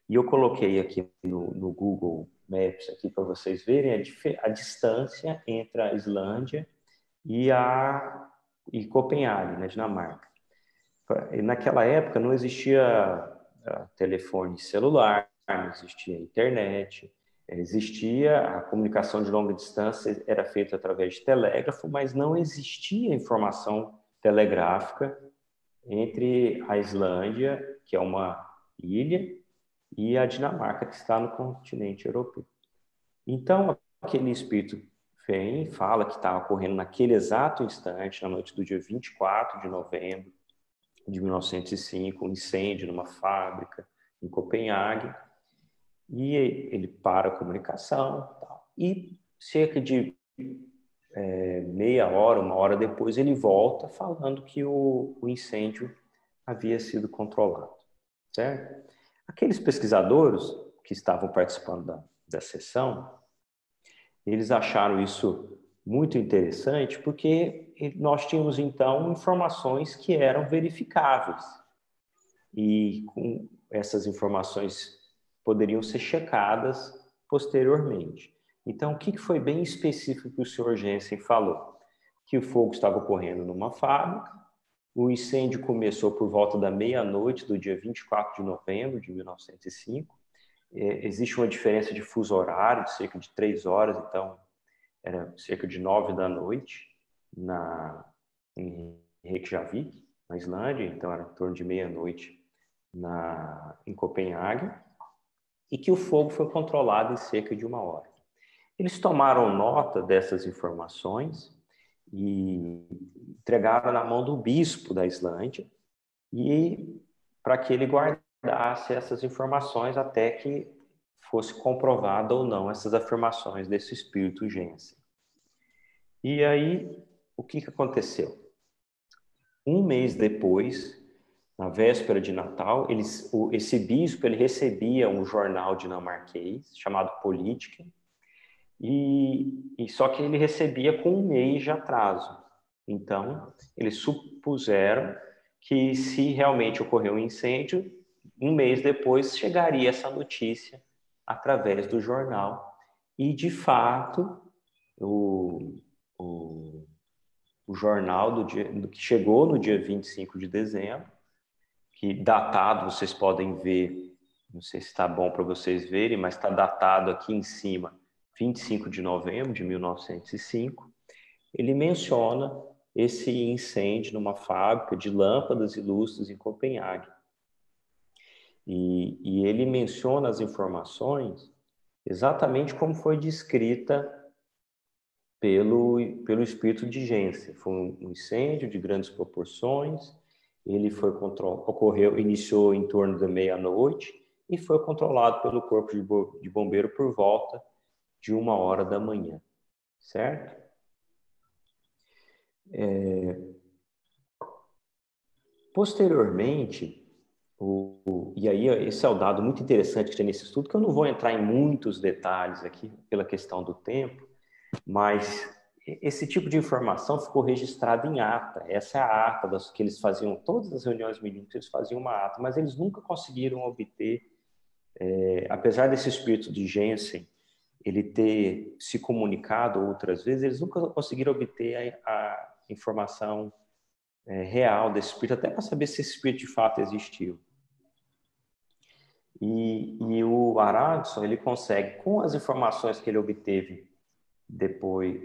S2: E eu coloquei aqui no Google Maps aqui para vocês verem a distância entre a Islândia e Copenhague, na Dinamarca. Naquela época não existia telefone celular, não existia internet, existia a comunicação de longa distância, era feita através de telégrafo, mas não existia informação telegráfica entre a Islândia, que é uma ilha, e a Dinamarca, que está no continente europeu. Então, aquele espírito vem, fala que está ocorrendo naquele exato instante, na noite do dia 24 de novembro de 1905, um incêndio numa fábrica em Copenhague, e ele para a comunicação, e cerca de meia hora, uma hora depois, ele volta falando que o incêndio havia sido controlado, certo? Aqueles pesquisadores que estavam participando da sessão, eles acharam isso muito interessante porque nós tínhamos, então, informações que eram verificáveis. E com essas informações poderiam ser checadas posteriormente. Então, o que foi bem específico que o senhor Jensen falou? Que o fogo estava ocorrendo numa fábrica, o incêndio começou por volta da meia-noite do dia 24 de novembro de 1905. Existe uma diferença de fuso horário de cerca de 3 horas, então era cerca de 9 da noite em Reykjavik, na Islândia, então era em torno de meia-noite em Copenhague, e que o fogo foi controlado em cerca de 1 hora. Eles tomaram nota dessas informações e entregaram na mão do bispo da Islândia e para que ele guardasse essas informações até que fosse comprovada ou não essas afirmações desse espírito Jensen. E aí, o que aconteceu? 1 mês depois, na véspera de Natal, esse bispo ele recebia um jornal dinamarquês chamado Política, e só que ele recebia com 1 mês de atraso. Então, eles supuseram que se realmente ocorreu um incêndio, 1 mês depois chegaria essa notícia através do jornal. E, de fato, o jornal que chegou no dia 25 de dezembro, que datado, vocês podem ver, não sei se está bom para vocês verem, mas está datado aqui em cima, 25 de novembro de 1905, ele menciona esse incêndio numa fábrica de lâmpadas e lustros em Copenhague. E ele menciona as informações exatamente como foi descrita pelo espírito de Jensen. Foi um incêndio de grandes proporções, ele iniciou em torno da meia-noite e foi controlado pelo corpo de bombeiro por volta de 1 hora da manhã, certo? Posteriormente, e aí esse é o dado muito interessante que tem nesse estudo, que eu não vou entrar em muitos detalhes aqui pela questão do tempo, mas esse tipo de informação ficou registrada em ata. Essa é a ata que eles faziam, todas as reuniões mediúnicas eles faziam uma ata, mas eles nunca conseguiram obter, apesar desse espírito de Jensen, ele ter se comunicado outras vezes, eles nunca conseguiram obter a informação real desse espírito, até para saber se esse espírito de fato existiu. E o Aronson, ele consegue, com as informações que ele obteve depois,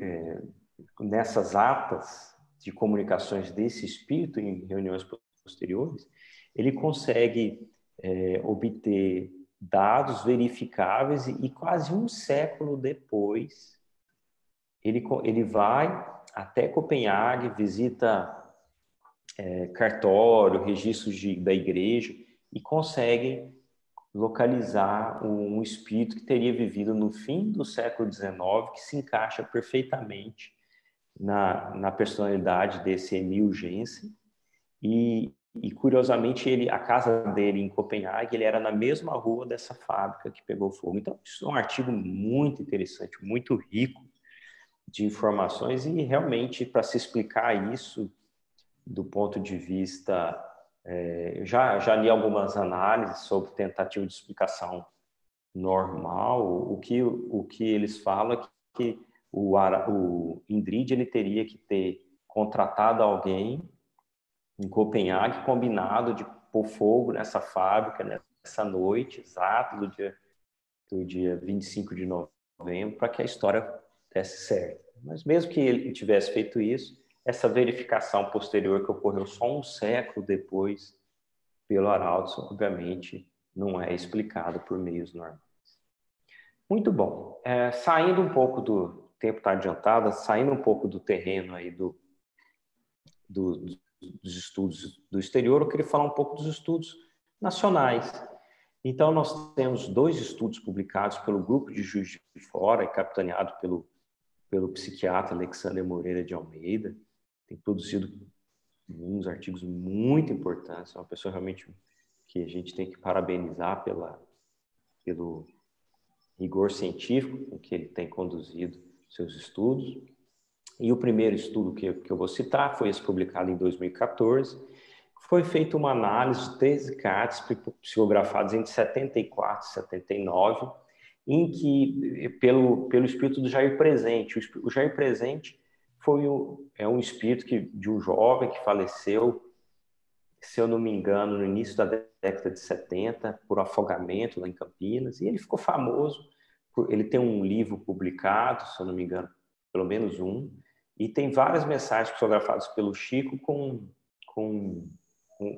S2: nessas atas de comunicações desse espírito em reuniões posteriores, ele consegue obter dados verificáveis e quase um século depois ele vai até Copenhague, visita cartório, registros da igreja e consegue localizar um espírito que teria vivido no fim do século XIX, que se encaixa perfeitamente na personalidade desse Emil Jensen. E curiosamente, a casa dele em Copenhague, ele era na mesma rua dessa fábrica que pegou fogo. Então, isso é um artigo muito interessante, muito rico de informações e realmente, para se explicar isso do ponto de vista... eu já li algumas análises sobre tentativa de explicação normal. O que eles falam é que o Indrid ele teria que ter contratado alguém em Copenhague, combinado de pôr fogo nessa fábrica nessa noite exata do dia 25 de novembro, para que a história desse certo. Mas mesmo que ele tivesse feito isso, essa verificação posterior que ocorreu só um século depois pelo Aronson, obviamente, não é explicado por meios normais. Muito bom. Saindo um pouco do tempo está adiantado, saindo um pouco do terreno aí dos estudos do exterior, eu queria falar um pouco dos estudos nacionais. Então, nós temos 2 estudos publicados pelo Grupo de Juiz de Fora, capitaneado pelo psiquiatra Alexander Moreira de Almeida. Tem produzido uns artigos muito importantes, é uma pessoa realmente que a gente tem que parabenizar pelo rigor científico com que ele tem conduzido seus estudos. E o primeiro estudo que eu vou citar foi esse publicado em 2014. Foi feita uma análise de 13 cartas psicografadas entre 74 e 79, em que, pelo espírito do Jair Presente. O Jair Presente é um espírito de um jovem que faleceu, se eu não me engano, no início da década de 70, por afogamento lá em Campinas, e ele ficou famoso. Ele tem um livro publicado, se eu não me engano, pelo menos um, e tem várias mensagens psicografadas pelo Chico com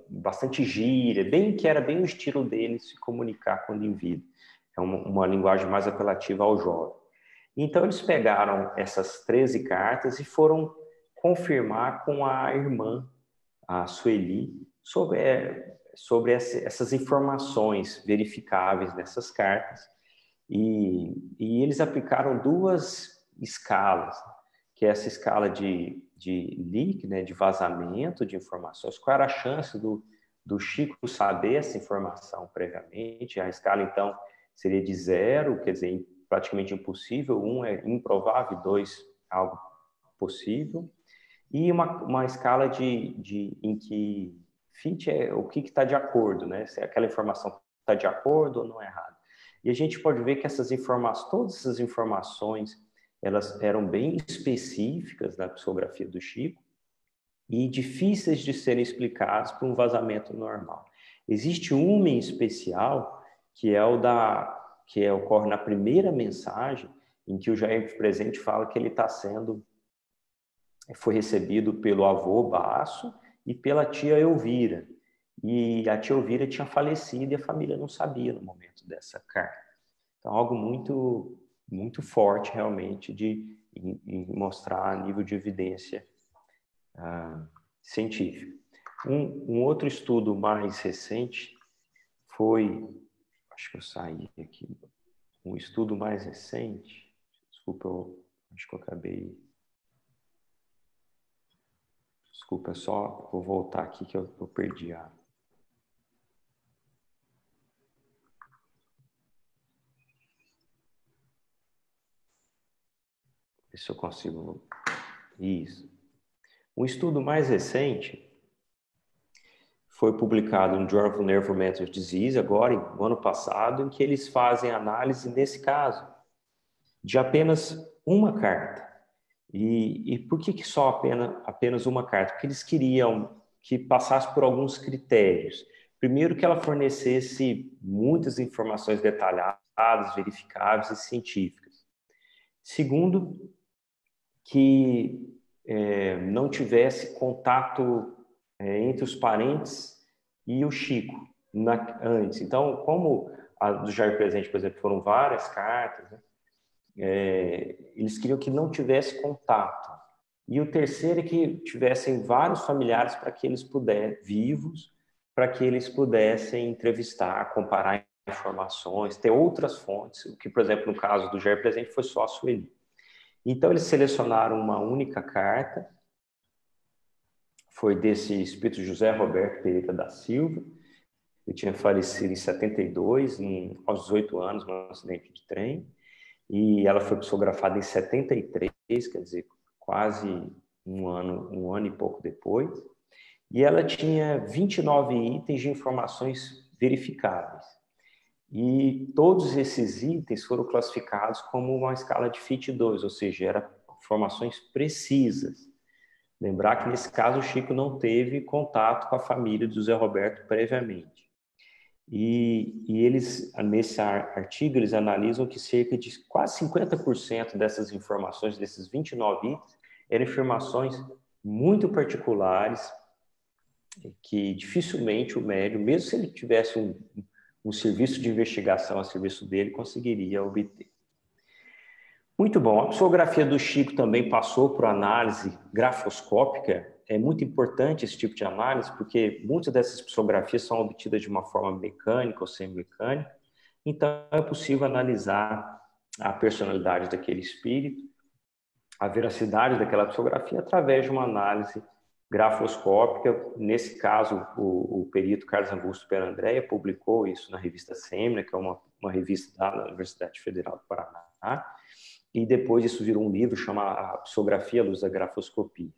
S2: bastante gíria, que era bem o estilo dele se comunicar quando em vida. É uma linguagem mais apelativa ao jovem. Então, eles pegaram essas 13 cartas e foram confirmar com a irmã, a Sueli, sobre essas informações verificáveis dessas cartas. E eles aplicaram 2 escalas, que é essa escala de leak, né, de vazamento de informações. Qual era a chance do Chico saber essa informação previamente? A escala, então, seria de 0, quer dizer, praticamente impossível. 1 é improvável, 2 algo possível. E uma escala em que fit é o que está de acordo, né? Se aquela informação está de acordo ou não é errada. E a gente pode ver que todas essas informações, elas eram bem específicas da psicografia do Chico e difíceis de serem explicadas por um vazamento normal. Existe uma em especial, que ocorre na primeira mensagem, em que o Jair Presente fala que ele foi recebido pelo avô Basso e pela tia Elvira. E a tia Elvira tinha falecido e a família não sabia no momento dessa carta. Então, algo muito, muito forte, realmente, de mostrar nível de evidência científica. Um outro estudo mais recente foi... Acho que eu saí aqui. Um estudo mais recente... Desculpa, acho que eu acabei... Desculpa, só vou voltar aqui que eu perdi a... Ver se eu consigo... Isso. Um estudo mais recente foi publicado no Journal of Nerve Mental Disease, agora, no ano passado, em que eles fazem análise nesse caso. de apenas uma carta. E por que só apenas uma carta? Porque eles queriam que passasse por alguns critérios. Primeiro, que ela fornecesse muitas informações detalhadas, verificáveis e científicas. Segundo, que não tivesse contato entre os parentes e o Chico antes. Então, como a do Jair Presente, por exemplo, foram várias cartas, né? Eles queriam que não tivesse contato. E o terceiro é que tivessem vários familiares para que eles vivos, para que eles pudessem entrevistar, comparar informações, ter outras fontes, o que, por exemplo, no caso do Jair Presente foi só a Sueli. Então, eles selecionaram uma única carta, foi desse espírito José Roberto Pereira da Silva. Ele tinha falecido em 72, aos 18 anos, num acidente de trem, e ela foi psicografada em 73, quer dizer, quase um ano e pouco depois, e ela tinha 29 itens de informações verificáveis. E todos esses itens foram classificados como uma escala de FIT2, ou seja, eram informações precisas. Lembrar que, nesse caso, o Chico não teve contato com a família do José Roberto previamente. E eles, nesse artigo, eles analisam que cerca de quase 50% dessas informações, desses 29 itens, eram informações muito particulares, que dificilmente o médium, mesmo se ele tivesse um serviço de investigação a serviço dele, conseguiria obter. Muito bom. A psicografia do Chico também passou por análise grafoscópica. É muito importante esse tipo de análise, porque muitas dessas psicografias são obtidas de uma forma mecânica ou semimecânica. Então, é possível analisar a personalidade daquele espírito, a veracidade daquela psicografia, através de uma análise grafoscópica. Nesse caso, o perito Carlos Augusto Perandréia publicou isso na revista Semina, que é uma revista da Universidade Federal do Paraná, e depois isso virou um livro chamado A Psicografia à Luz da Grafoscopia.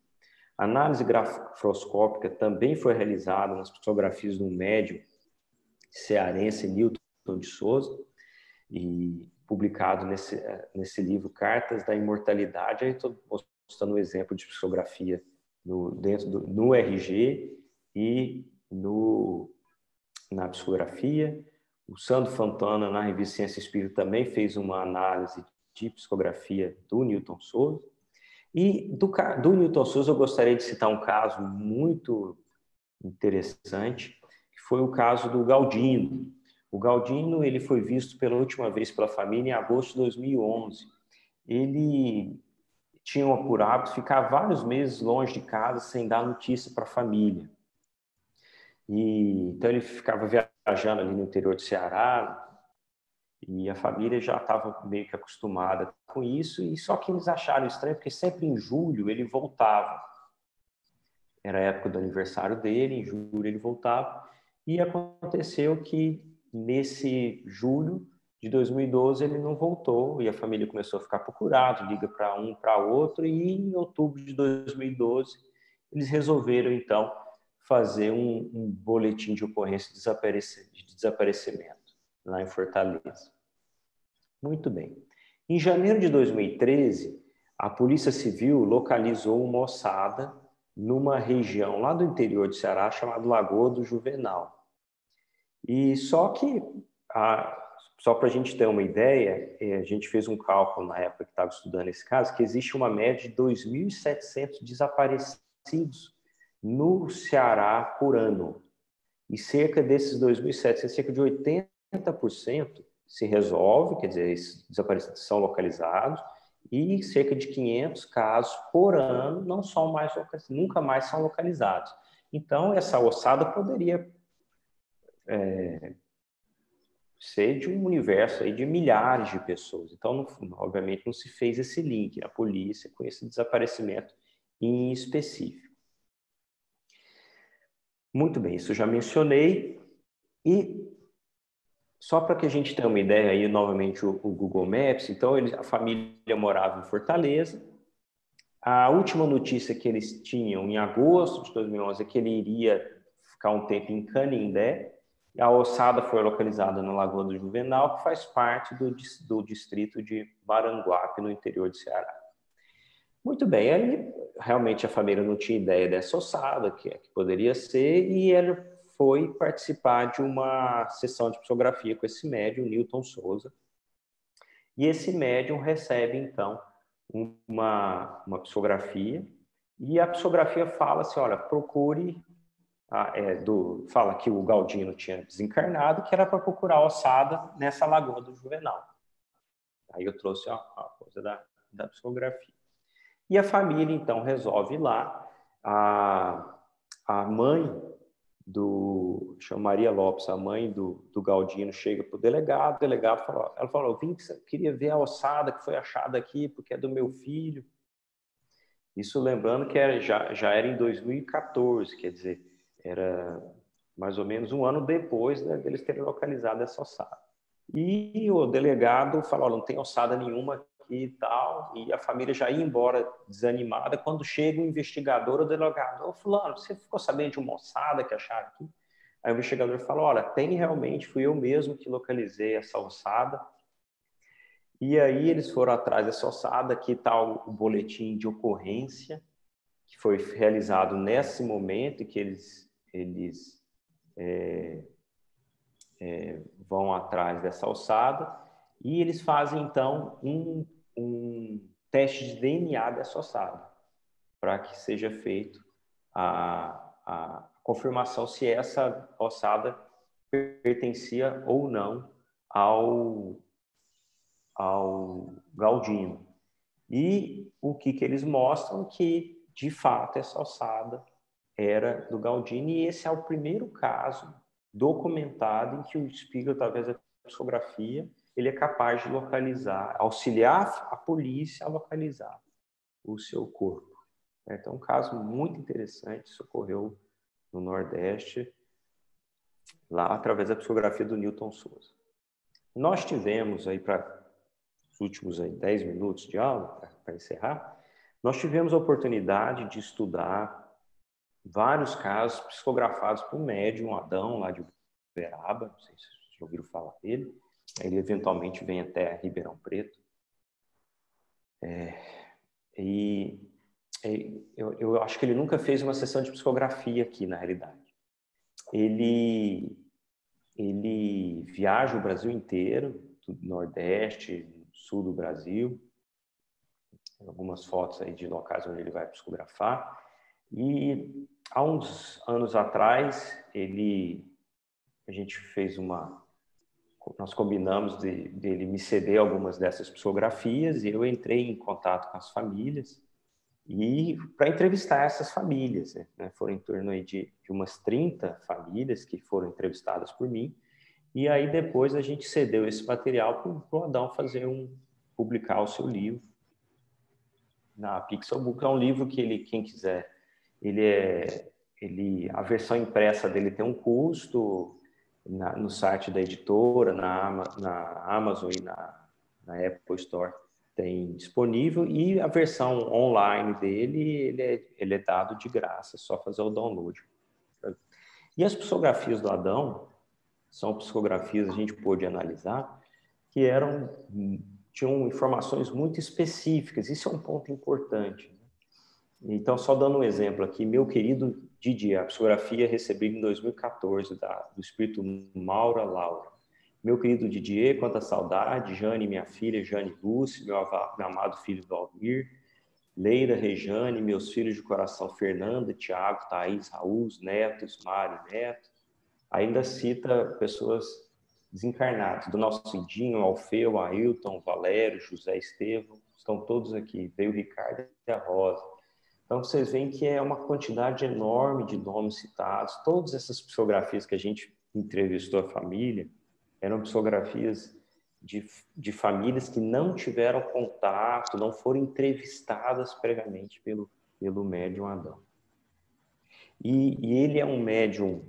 S2: A análise grafoscópica também foi realizada nas psicografias do médium cearense Newton de Souza, e publicado nesse livro Cartas da Imortalidade. Aí estou mostrando um exemplo de psicografia no RG e na psicografia. O Sandro Fontana, na revista Ciência Espírita, também fez uma análise de psicografia do Newton Souza. E do Newton Souza eu gostaria de citar um caso muito interessante, que foi o caso do Galdino. O Galdino, ele foi visto pela última vez pela família em agosto de 2011. Ele tinha por hábito ficar vários meses longe de casa sem dar notícia para a família. Então ele ficava viajando ali no interior do Ceará, e a família já estava meio que acostumada com isso, e só que eles acharam estranho, porque sempre em julho ele voltava. Era a época do aniversário dele, em julho ele voltava, e aconteceu que nesse julho de 2012 ele não voltou, e a família começou a ficar procurada, liga para um, para outro, e em outubro de 2012 eles resolveram então fazer um boletim de ocorrência de desaparecimento lá em Fortaleza. Muito bem. Em janeiro de 2013, a Polícia Civil localizou uma ossada numa região lá do interior do Ceará chamada Lagoa do Juvenal. E só que, só para a gente ter uma ideia, a gente fez um cálculo na época que estava estudando esse caso, que existe uma média de 2.700 desaparecidos no Ceará por ano. E cerca desses 2.700, cerca de 80% se resolve, quer dizer, esses desaparecidos são localizados, e cerca de 500 casos por ano não são mais nunca mais são localizados. Então, essa ossada poderia ser de um universo aí de milhares de pessoas. Então, obviamente, não se fez esse link na polícia com esse desaparecimento em específico. Muito bem, isso eu já mencionei. E só para que a gente tenha uma ideia aí, novamente, o Google Maps. Então, a família morava em Fortaleza. A última notícia que eles tinham em agosto de 2011 é que ele iria ficar um tempo em Canindé. A ossada foi localizada na Lagoa do Juvenal, que faz parte do distrito de Maranguape, no interior de Ceará. Muito bem, aí realmente a família não tinha ideia dessa ossada, que poderia ser, e ela foi participar de uma sessão de psicografia com esse médium, Newton Souza. E esse médium recebe, então, uma psicografia, e a psicografia fala assim, olha, procure, fala que o Galdino tinha desencarnado, que era para procurar a ossada nessa Lagoa do Juvenal. Aí eu trouxe a coisa da psicografia. E a família, então, resolve ir lá. A mãe chama Maria Lopes, a mãe do Galdino, chega para o delegado falou, ela falou, queria ver a ossada que foi achada aqui, porque é do meu filho. Isso lembrando que já era em 2014, quer dizer, era mais ou menos um ano depois, né, deles terem localizado essa ossada. E o delegado falou, não tem ossada nenhuma aqui e tal, e a família já ia embora desanimada. Quando chega o investigador, o delegado, fulano, você ficou sabendo de uma ossada que acharam aqui? Aí o investigador falou, olha, tem realmente, fui eu mesmo que localizei essa ossada. E aí eles foram atrás dessa ossada, aqui está o boletim de ocorrência, que foi realizado nesse momento, e que eles vão atrás dessa ossada, e eles fazem, então, um teste de DNA dessa ossada, para que seja feito a confirmação se essa ossada pertencia ou não ao Galdino. E o que eles mostram? Que, de fato, essa ossada era do Galdino, e esse é o primeiro caso documentado em que o espírito, através da psicografia, ele é capaz de localizar, auxiliar a polícia a localizar o seu corpo. Então, um caso muito interessante, isso ocorreu no Nordeste, lá através da psicografia do Newton Souza. Nós tivemos aí, para os últimos 10 minutos de aula, para encerrar, nós tivemos a oportunidade de estudar vários casos psicografados por um médium, Adão, lá de Uberaba, não sei se vocês já ouviram falar dele. Ele eventualmente vem até Ribeirão Preto. Eu acho que ele nunca fez uma sessão de psicografia aqui, na realidade. Ele viaja o Brasil inteiro, do Nordeste, Sul do Brasil. Tem algumas fotos aí de locais onde ele vai psicografar. E há uns anos atrás, a gente fez nós combinamos dele me ceder algumas dessas psicografias, e eu entrei em contato com as famílias e para entrevistar essas famílias, né? Foram em torno aí de umas 30 famílias que foram entrevistadas por mim, e aí depois a gente cedeu esse material para o Adão publicar o seu livro na Pixelbook. É um livro que quem quiser, a versão impressa dele tem um custo no site da editora, na Amazon e na Apple Store tem disponível, e a versão online dele, ele é dado de graça, é só fazer o download. E as psicografias do Adão são psicografias, a gente pôde analisar, que tinham informações muito específicas. Isso é um ponto importante. Então, só dando um exemplo aqui, meu querido Didier, a psicografia recebida em 2014 do espírito Maura Laura. Meu querido Didier, quanta saudade, Jane, minha filha, Jane Lúcia, meu amado filho Valmir, Leira, Rejane, meus filhos de coração, Fernanda, Tiago, Thaís, Raul, netos, Mário, Neto. Ainda cita pessoas desencarnadas, do nosso Cidinho, Alfeu, Ailton, Valério, José Estevão, estão todos aqui, veio o Ricardo e a Rosa. Então, vocês veem que é uma quantidade enorme de nomes citados. Todas essas psicografias que a gente entrevistou a família eram psicografias de famílias que não tiveram contato, não foram entrevistadas previamente pelo médium Adão. E ele é um médium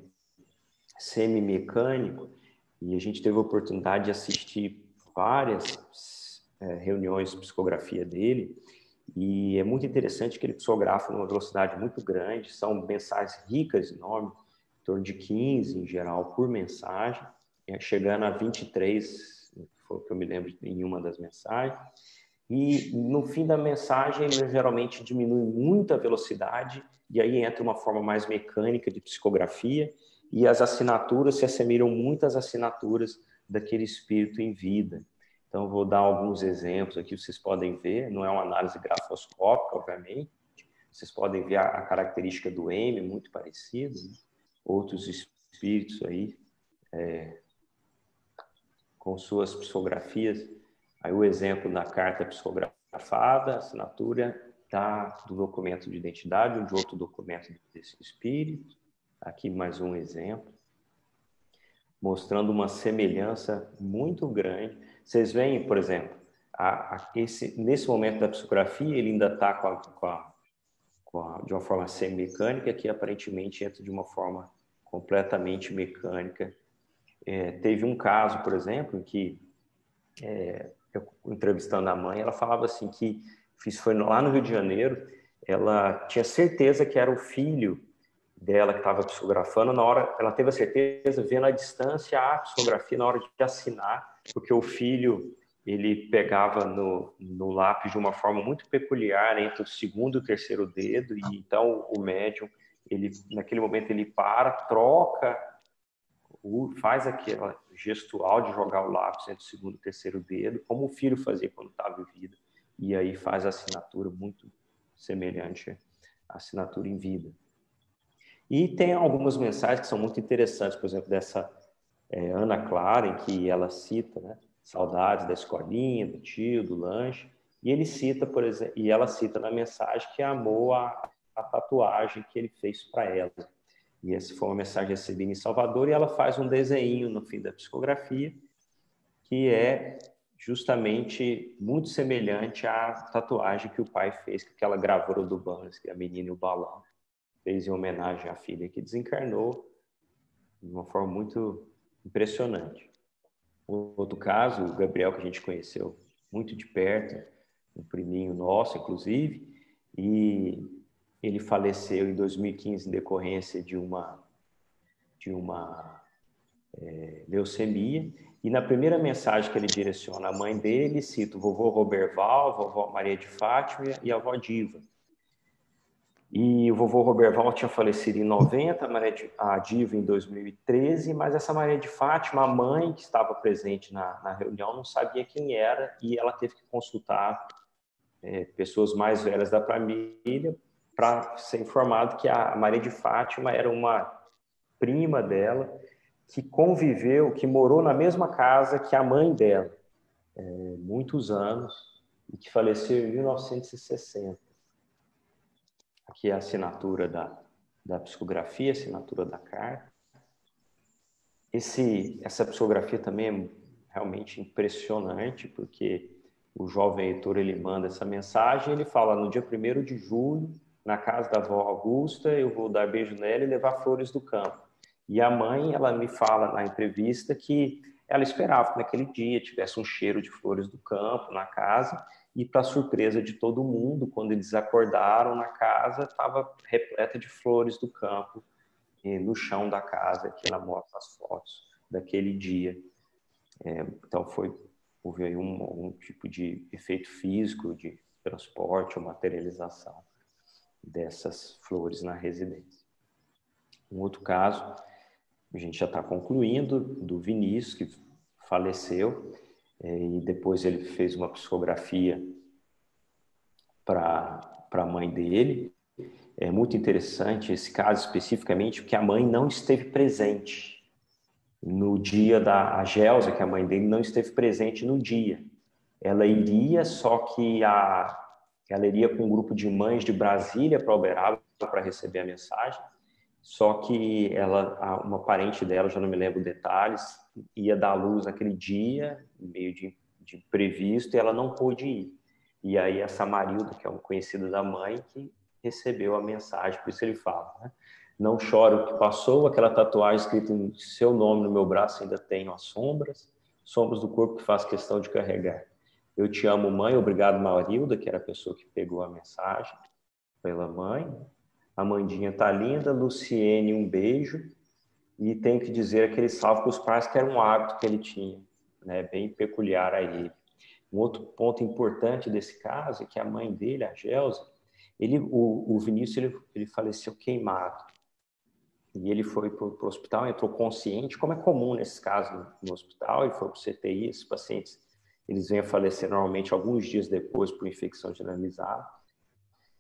S2: semi-mecânico, e a gente teve a oportunidade de assistir várias reuniões de psicografia dele, e é muito interessante que ele psicografa numa velocidade muito grande, são mensagens ricas de nome. torno de 15, em geral, por mensagem, chegando a 23, foi o que eu me lembro em uma das mensagens. E no fim da mensagem, ele geralmente diminui muito a velocidade, e aí entra uma forma mais mecânica de psicografia, e as assinaturas se assemelham muito às assinaturas daquele espírito em vida. Então, eu vou dar alguns exemplos aqui, vocês podem ver, não é uma análise grafoscópica, obviamente, vocês podem ver a característica do M, muito parecida, né? Outros espíritos aí, com suas psicografias. Aí o exemplo na carta psicografada, assinatura do documento de identidade ou de outro documento desse espírito. Aqui mais um exemplo, mostrando uma semelhança muito grande. Vocês veem, por exemplo, nesse momento da psicografia, ele ainda está de uma forma semi-mecânica, que aparentemente entra de uma forma completamente mecânica. Teve um caso, por exemplo, em que, eu entrevistando a mãe, ela falava assim que foi lá no Rio de Janeiro, ela tinha certeza que era o filho dela que estava psicografando, na hora, ela teve a certeza, vendo à distância a psicografia na hora de assinar, porque o filho, ele pegava no lápis de uma forma muito peculiar entre o segundo e o terceiro dedo, e então o médium, naquele momento ele troca, faz aquela gestual de jogar o lápis entre o segundo e o terceiro dedo, como o filho fazia quando estava em vida, e aí faz a assinatura muito semelhante à assinatura em vida. E tem algumas mensagens que são muito interessantes, por exemplo, dessa Ana Clara, em que ela cita, né, saudades da escolinha, do tio, do lanche, e ele cita, por exemplo, e ela cita na mensagem que amou a tatuagem que ele fez para ela. E essa foi uma mensagem recebida em Salvador, e ela faz um desenho no fim da psicografia, que é justamente muito semelhante à tatuagem que o pai fez, com aquela gravura do Banks, que é a menina e o balão, fez em homenagem à filha que desencarnou, de uma forma muito impressionante. Outro caso, o Gabriel, que a gente conheceu muito de perto, um priminho nosso, inclusive, e ele faleceu em 2015 em decorrência de uma leucemia, e na primeira mensagem que ele direciona à mãe dele, cita o vovô Roberval, a vovó Maria de Fátima e a avó Diva. E o vovô Roberval tinha falecido em 90, a Diva em 2013, mas essa Maria de Fátima, a mãe que estava presente na reunião, não sabia quem era, e ela teve que consultar pessoas mais velhas da família para ser informado que a Maria de Fátima era uma prima dela, que conviveu, que morou na mesma casa que a mãe dela, muitos anos, e que faleceu em 1960. Aqui é a assinatura da psicografia, a assinatura da carta. Essa psicografia também é realmente impressionante, porque o jovem Heitor, ele manda essa mensagem, ele fala, no dia 1º de julho, na casa da avó Augusta, eu vou dar beijo nela e levar flores do campo. E a mãe, ela me fala na entrevista que ela esperava que naquele dia tivesse um cheiro de flores do campo na casa, e para surpresa de todo mundo, quando eles acordaram na casa, estava repleta de flores do campo no chão da casa, que ela mostra as fotos daquele dia. Então houve aí um tipo de efeito físico de transporte ou materialização dessas flores na residência. Um outro caso, a gente já está concluindo, do Vinícius, que faleceu, e depois ele fez uma psicografia para a mãe dele. É muito interessante esse caso especificamente, porque a mãe não esteve presente no dia a Gelsa, que é a mãe dele, não esteve presente no dia. Ela iria, só que ela iria com um grupo de mães de Brasília para Uberaba para receber a mensagem, só que uma parente dela, já não me lembro detalhes, ia dar à luz naquele dia, meio de previsto, e ela não pôde ir. E aí a Samarilda, que é uma conhecida da mãe, que recebeu a mensagem, por isso ele fala, né? Não chore o que passou, aquela tatuagem escrita em seu nome no meu braço ainda tenho as sombras do corpo que faz questão de carregar. Eu te amo, mãe, obrigado, Marilda, que era a pessoa que pegou a mensagem pela mãe. Amandinha tá linda, Luciene, um beijo. E tenho que dizer que ele salva para os pais, que era um hábito que ele tinha, né, bem peculiar a ele. Um outro ponto importante desse caso é que a mãe dele, a Gelsa, o Vinícius ele faleceu queimado. E ele foi para o hospital, entrou consciente, como é comum nesses casos no hospital, ele foi para o CTI, esses pacientes eles vêm a falecer normalmente alguns dias depois por infecção generalizada.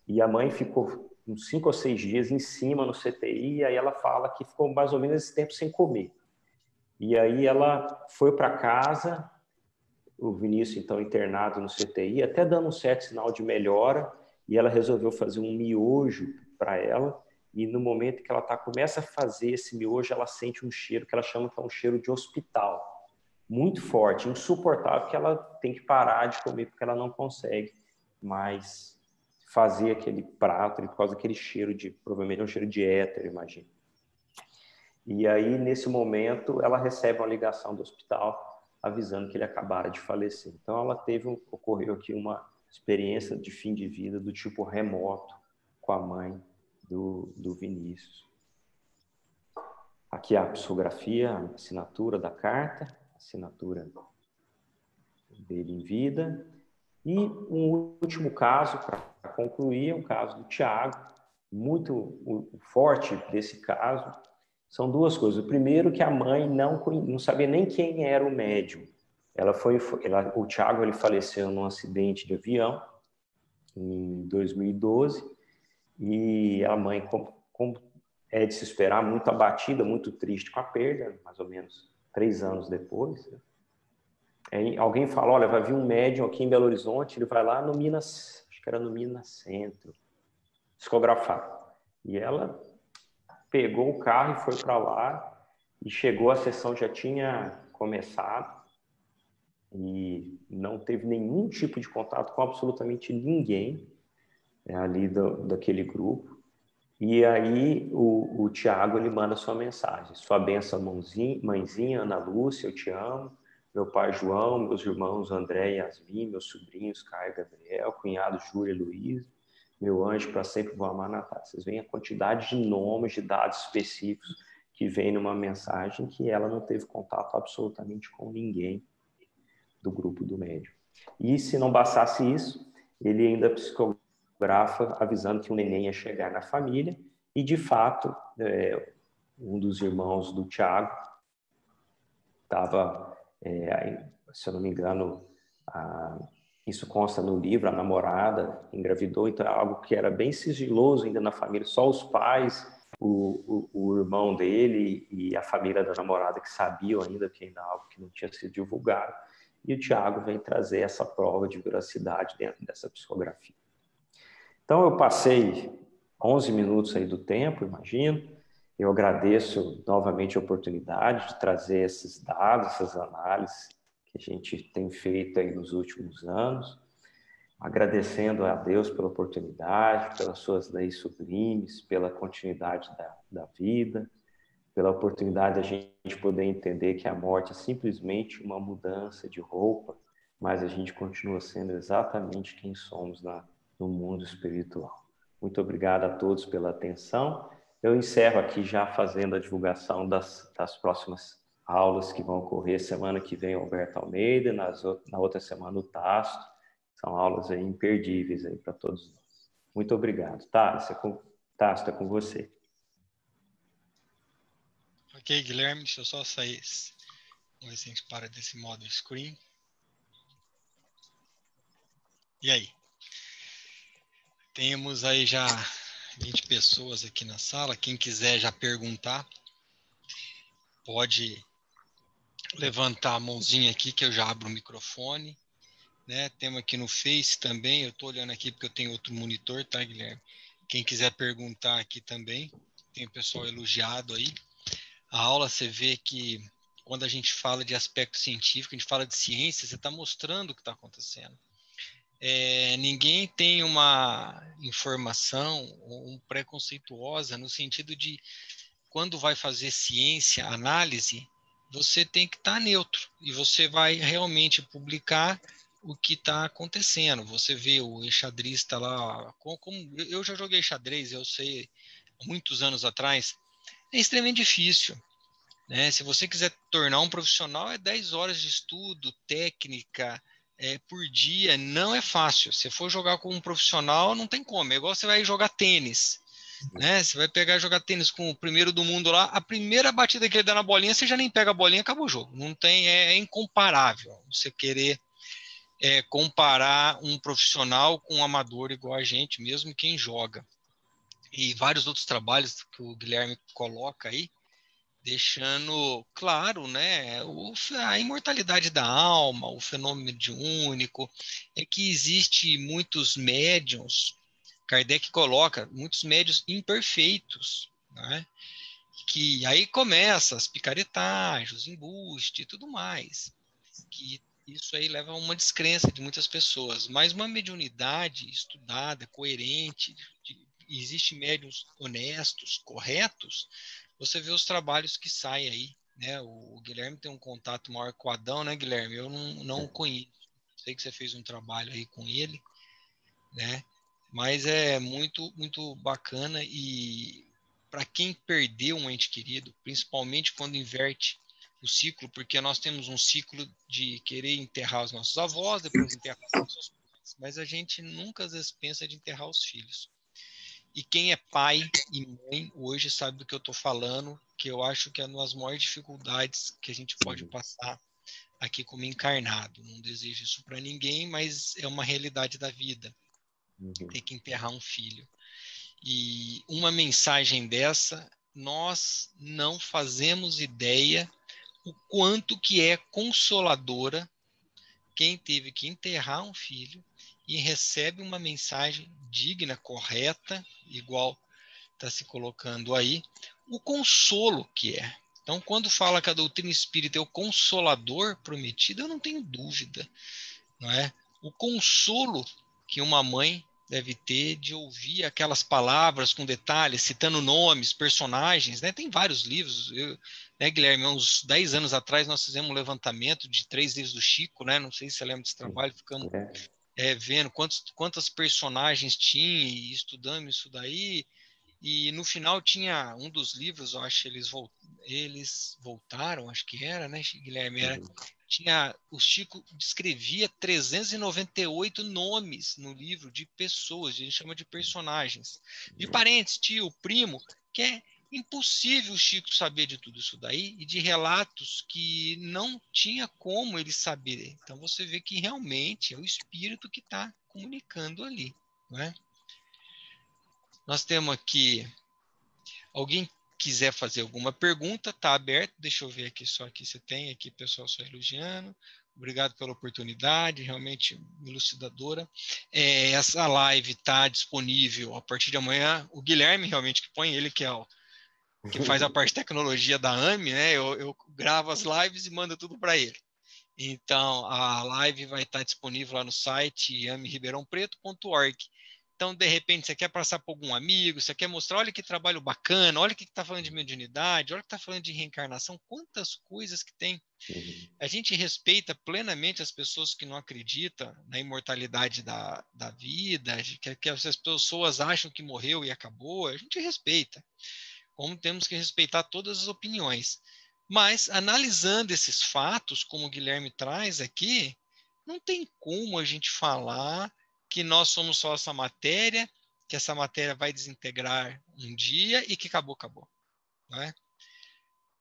S2: E a mãe ficou uns 5 ou 6 dias em cima no CTI, e aí ela fala que ficou mais ou menos esse tempo sem comer. E aí ela foi para casa, o Vinícius então internado no CTI, até dando um certo sinal de melhora, e ela resolveu fazer um miojo para ela, e no momento que ela começa a fazer esse miojo, ela sente um cheiro que ela chama que é um cheiro de hospital, muito forte, insuportável, que ela tem que parar de comer porque ela não consegue mais fazer aquele prato por causa daquele cheiro provavelmente é um cheiro de éter, imagino. E aí, nesse momento, ela recebe uma ligação do hospital avisando que ele acabara de falecer. Então, ocorreu aqui uma experiência de fim de vida do tipo remoto com a mãe do Vinícius. Aqui a psicografia, a assinatura da carta, a assinatura dele em vida. E um último caso, para concluir, é o caso do Tiago. Muito forte desse caso são duas coisas. O primeiro, que a mãe não sabia nem quem era o médium. O Tiago ele faleceu num acidente de avião em 2012 e a mãe, como é de se esperar, muito abatida, muito triste com a perda, mais ou menos 3 anos depois. Aí alguém fala, olha, vai vir um médium aqui em Belo Horizonte, ele vai lá no Minas, acho que era no Minas Centro, psicografar. E ela pegou o carro e foi para lá, e chegou, a sessão já tinha começado, e não teve nenhum tipo de contato com absolutamente ninguém ali daquele grupo. E aí o Tiago, ele manda sua mensagem: sua bênção, mãezinha, Ana Lúcia, eu te amo. Meu pai João, meus irmãos André e Yasmin, meus sobrinhos Caio e Gabriel, cunhado Júlia e Luiz, meu anjo para sempre vou amar Natália. Vocês veem a quantidade de nomes, de dados específicos que vem numa mensagem que ela não teve contato absolutamente com ninguém do grupo do médium. E se não bastasse isso, ele ainda psicografa avisando que o neném ia chegar na família, e de fato, um dos irmãos do Tiago estava, se eu não me engano, isso consta no livro, a namorada engravidou, então é algo que era bem sigiloso ainda na família, só os pais, o irmão dele e a família da namorada que sabiam ainda que ainda algo que não tinha sido divulgado. E o Tiago vem trazer essa prova de veracidade dentro dessa psicografia. Então, eu passei 11 minutos aí do tempo, imagino. Eu agradeço novamente a oportunidade de trazer esses dados, essas análises que a gente tem feito aí nos últimos anos. Agradecendo a Deus pela oportunidade, pelas suas leis sublimes, pela continuidade da vida, pela oportunidade de a gente poder entender que a morte é simplesmente uma mudança de roupa, mas a gente continua sendo exatamente quem somos no mundo espiritual. Muito obrigado a todos pela atenção. Eu encerro aqui já fazendo a divulgação das próximas aulas que vão ocorrer semana que vem, Alberto Almeida, na outra semana o Tasto. São aulas aí imperdíveis aí para todos nós. Muito obrigado. Tasto, é com você.
S1: Ok, Guilherme, deixa eu só sair. Vamos ver se a gente para desse modo screen. E aí? Temos aí já 20 pessoas aqui na sala. Quem quiser já perguntar, pode levantar a mãozinha aqui que eu já abro o microfone. Né? Temos aqui no Face também. Eu estou olhando aqui porque eu tenho outro monitor, tá, Guilherme? Quem quiser perguntar aqui também. Tem o pessoal elogiado aí. A aula, você vê que quando a gente fala de aspecto científico, a gente fala de ciência, você está mostrando o que está acontecendo. Ninguém tem uma informação um preconceituosa no sentido de quando vai fazer ciência, análise, você tem que estar neutro e você vai realmente publicar o que está acontecendo. Você vê o enxadrista lá, eu já joguei xadrez, eu sei, muitos anos atrás, é extremamente difícil. né? Se você quiser tornar um profissional, é 10 horas de estudo, técnica, por dia. Não é fácil. Se for jogar com um profissional, não tem como. É igual você vai jogar tênis, né? Você vai pegar e jogar tênis com o primeiro do mundo lá, a primeira batida que ele dá na bolinha, você já nem pega a bolinha, acabou o jogo. Não tem, é incomparável você querer comparar um profissional com um amador igual a gente, mesmo quem joga. E vários outros trabalhos que o Guilherme coloca aí, deixando claro, né, a imortalidade da alma, o fenômeno mediúnico, é que existe muitos médiums, Kardec coloca, muitos médiuns imperfeitos, né, que aí começa as picaretagens, os embustes e tudo mais, que isso aí leva a uma descrença de muitas pessoas, mas uma mediunidade estudada, coerente, existe médiuns honestos, corretos, você vê os trabalhos que saem aí, né? O Guilherme tem um contato maior com o Adão, né, Guilherme? Eu não conheço. Sei que você fez um trabalho aí com ele, né? Mas é muito, muito bacana e para quem perdeu um ente querido, principalmente quando inverte o ciclo, porque nós temos um ciclo de querer enterrar os nossos avós, depois enterrar os nossos pais, mas a gente nunca às vezes pensa de enterrar os filhos. E quem é pai e mãe hoje sabe do que eu estou falando, que eu acho que é uma das maiores dificuldades que a gente pode passar aqui como encarnado. Não desejo isso para ninguém, mas é uma realidade da vida. Ter que enterrar um filho. E uma mensagem dessa, nós não fazemos ideia o quanto que é consoladora quem teve que enterrar um filho e recebe uma mensagem digna, correta, igual está se colocando aí, o consolo que é. Então, quando fala que a doutrina espírita é o consolador prometido, eu não tenho dúvida, não é? O consolo que uma mãe deve ter de ouvir aquelas palavras com detalhes, citando nomes, personagens, né? Tem vários livros, né, Guilherme, uns 10 anos atrás nós fizemos um levantamento de 3 livros do Chico, né? Não sei se você lembra desse trabalho, ficamos vendo quantas personagens tinha e estudamos isso daí. E no final tinha um dos livros, eu acho que eles voltaram, acho que era, né, Guilherme? Tinha, o Chico descrevia 398 nomes no livro de pessoas, a gente chama de personagens, de parentes, tio, primo, que é impossível o Chico saber de tudo isso daí e de relatos que não tinha como ele saber. Então você vê que realmente é o espírito que está comunicando ali, não é? Nós temos aqui, alguém quiser fazer alguma pergunta, está aberto. Deixa eu ver aqui só aqui se tem, aqui pessoal só elogiando. Obrigado pela oportunidade, realmente elucidadora. Essa live está disponível a partir de amanhã. O Guilherme realmente que põe, ele que é o que faz a parte de tecnologia da AME, né? Eu gravo as lives e mando tudo para ele. Então, a live vai estar disponível lá no site ameribeirãopreto.org. Então, de repente, você quer passar para algum amigo, você quer mostrar, olha que trabalho bacana, olha o que está falando de mediunidade, olha o que está falando de reencarnação, quantas coisas que tem. A gente respeita plenamente as pessoas que não acreditam na imortalidade da vida, que as pessoas acham que morreu e acabou, a gente respeita. Como temos que respeitar todas as opiniões. Mas, analisando esses fatos, como o Guilherme traz aqui, não tem como a gente falar que nós somos só essa matéria, que essa matéria vai desintegrar um dia e que acabou, acabou. Não é?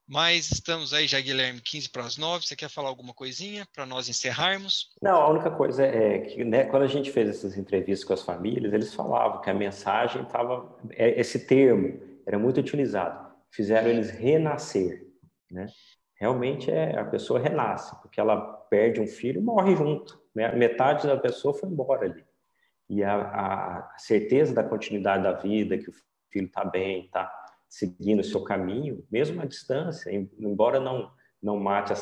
S1: Mas estamos aí já, Guilherme, 15 para as 9. Você quer falar alguma coisinha para nós encerrarmos?
S2: Não, a única coisa é que, né, quando a gente fez essas entrevistas com as famílias, eles falavam que a mensagem estava, esse termo era muito utilizado, fizeram eles renascer, né? Realmente a pessoa renasce, porque ela perde um filho e morre junto, né? Metade da pessoa foi embora ali. E a certeza da continuidade da vida, que o filho está bem, está seguindo o seu caminho, mesmo à distância, embora não mate a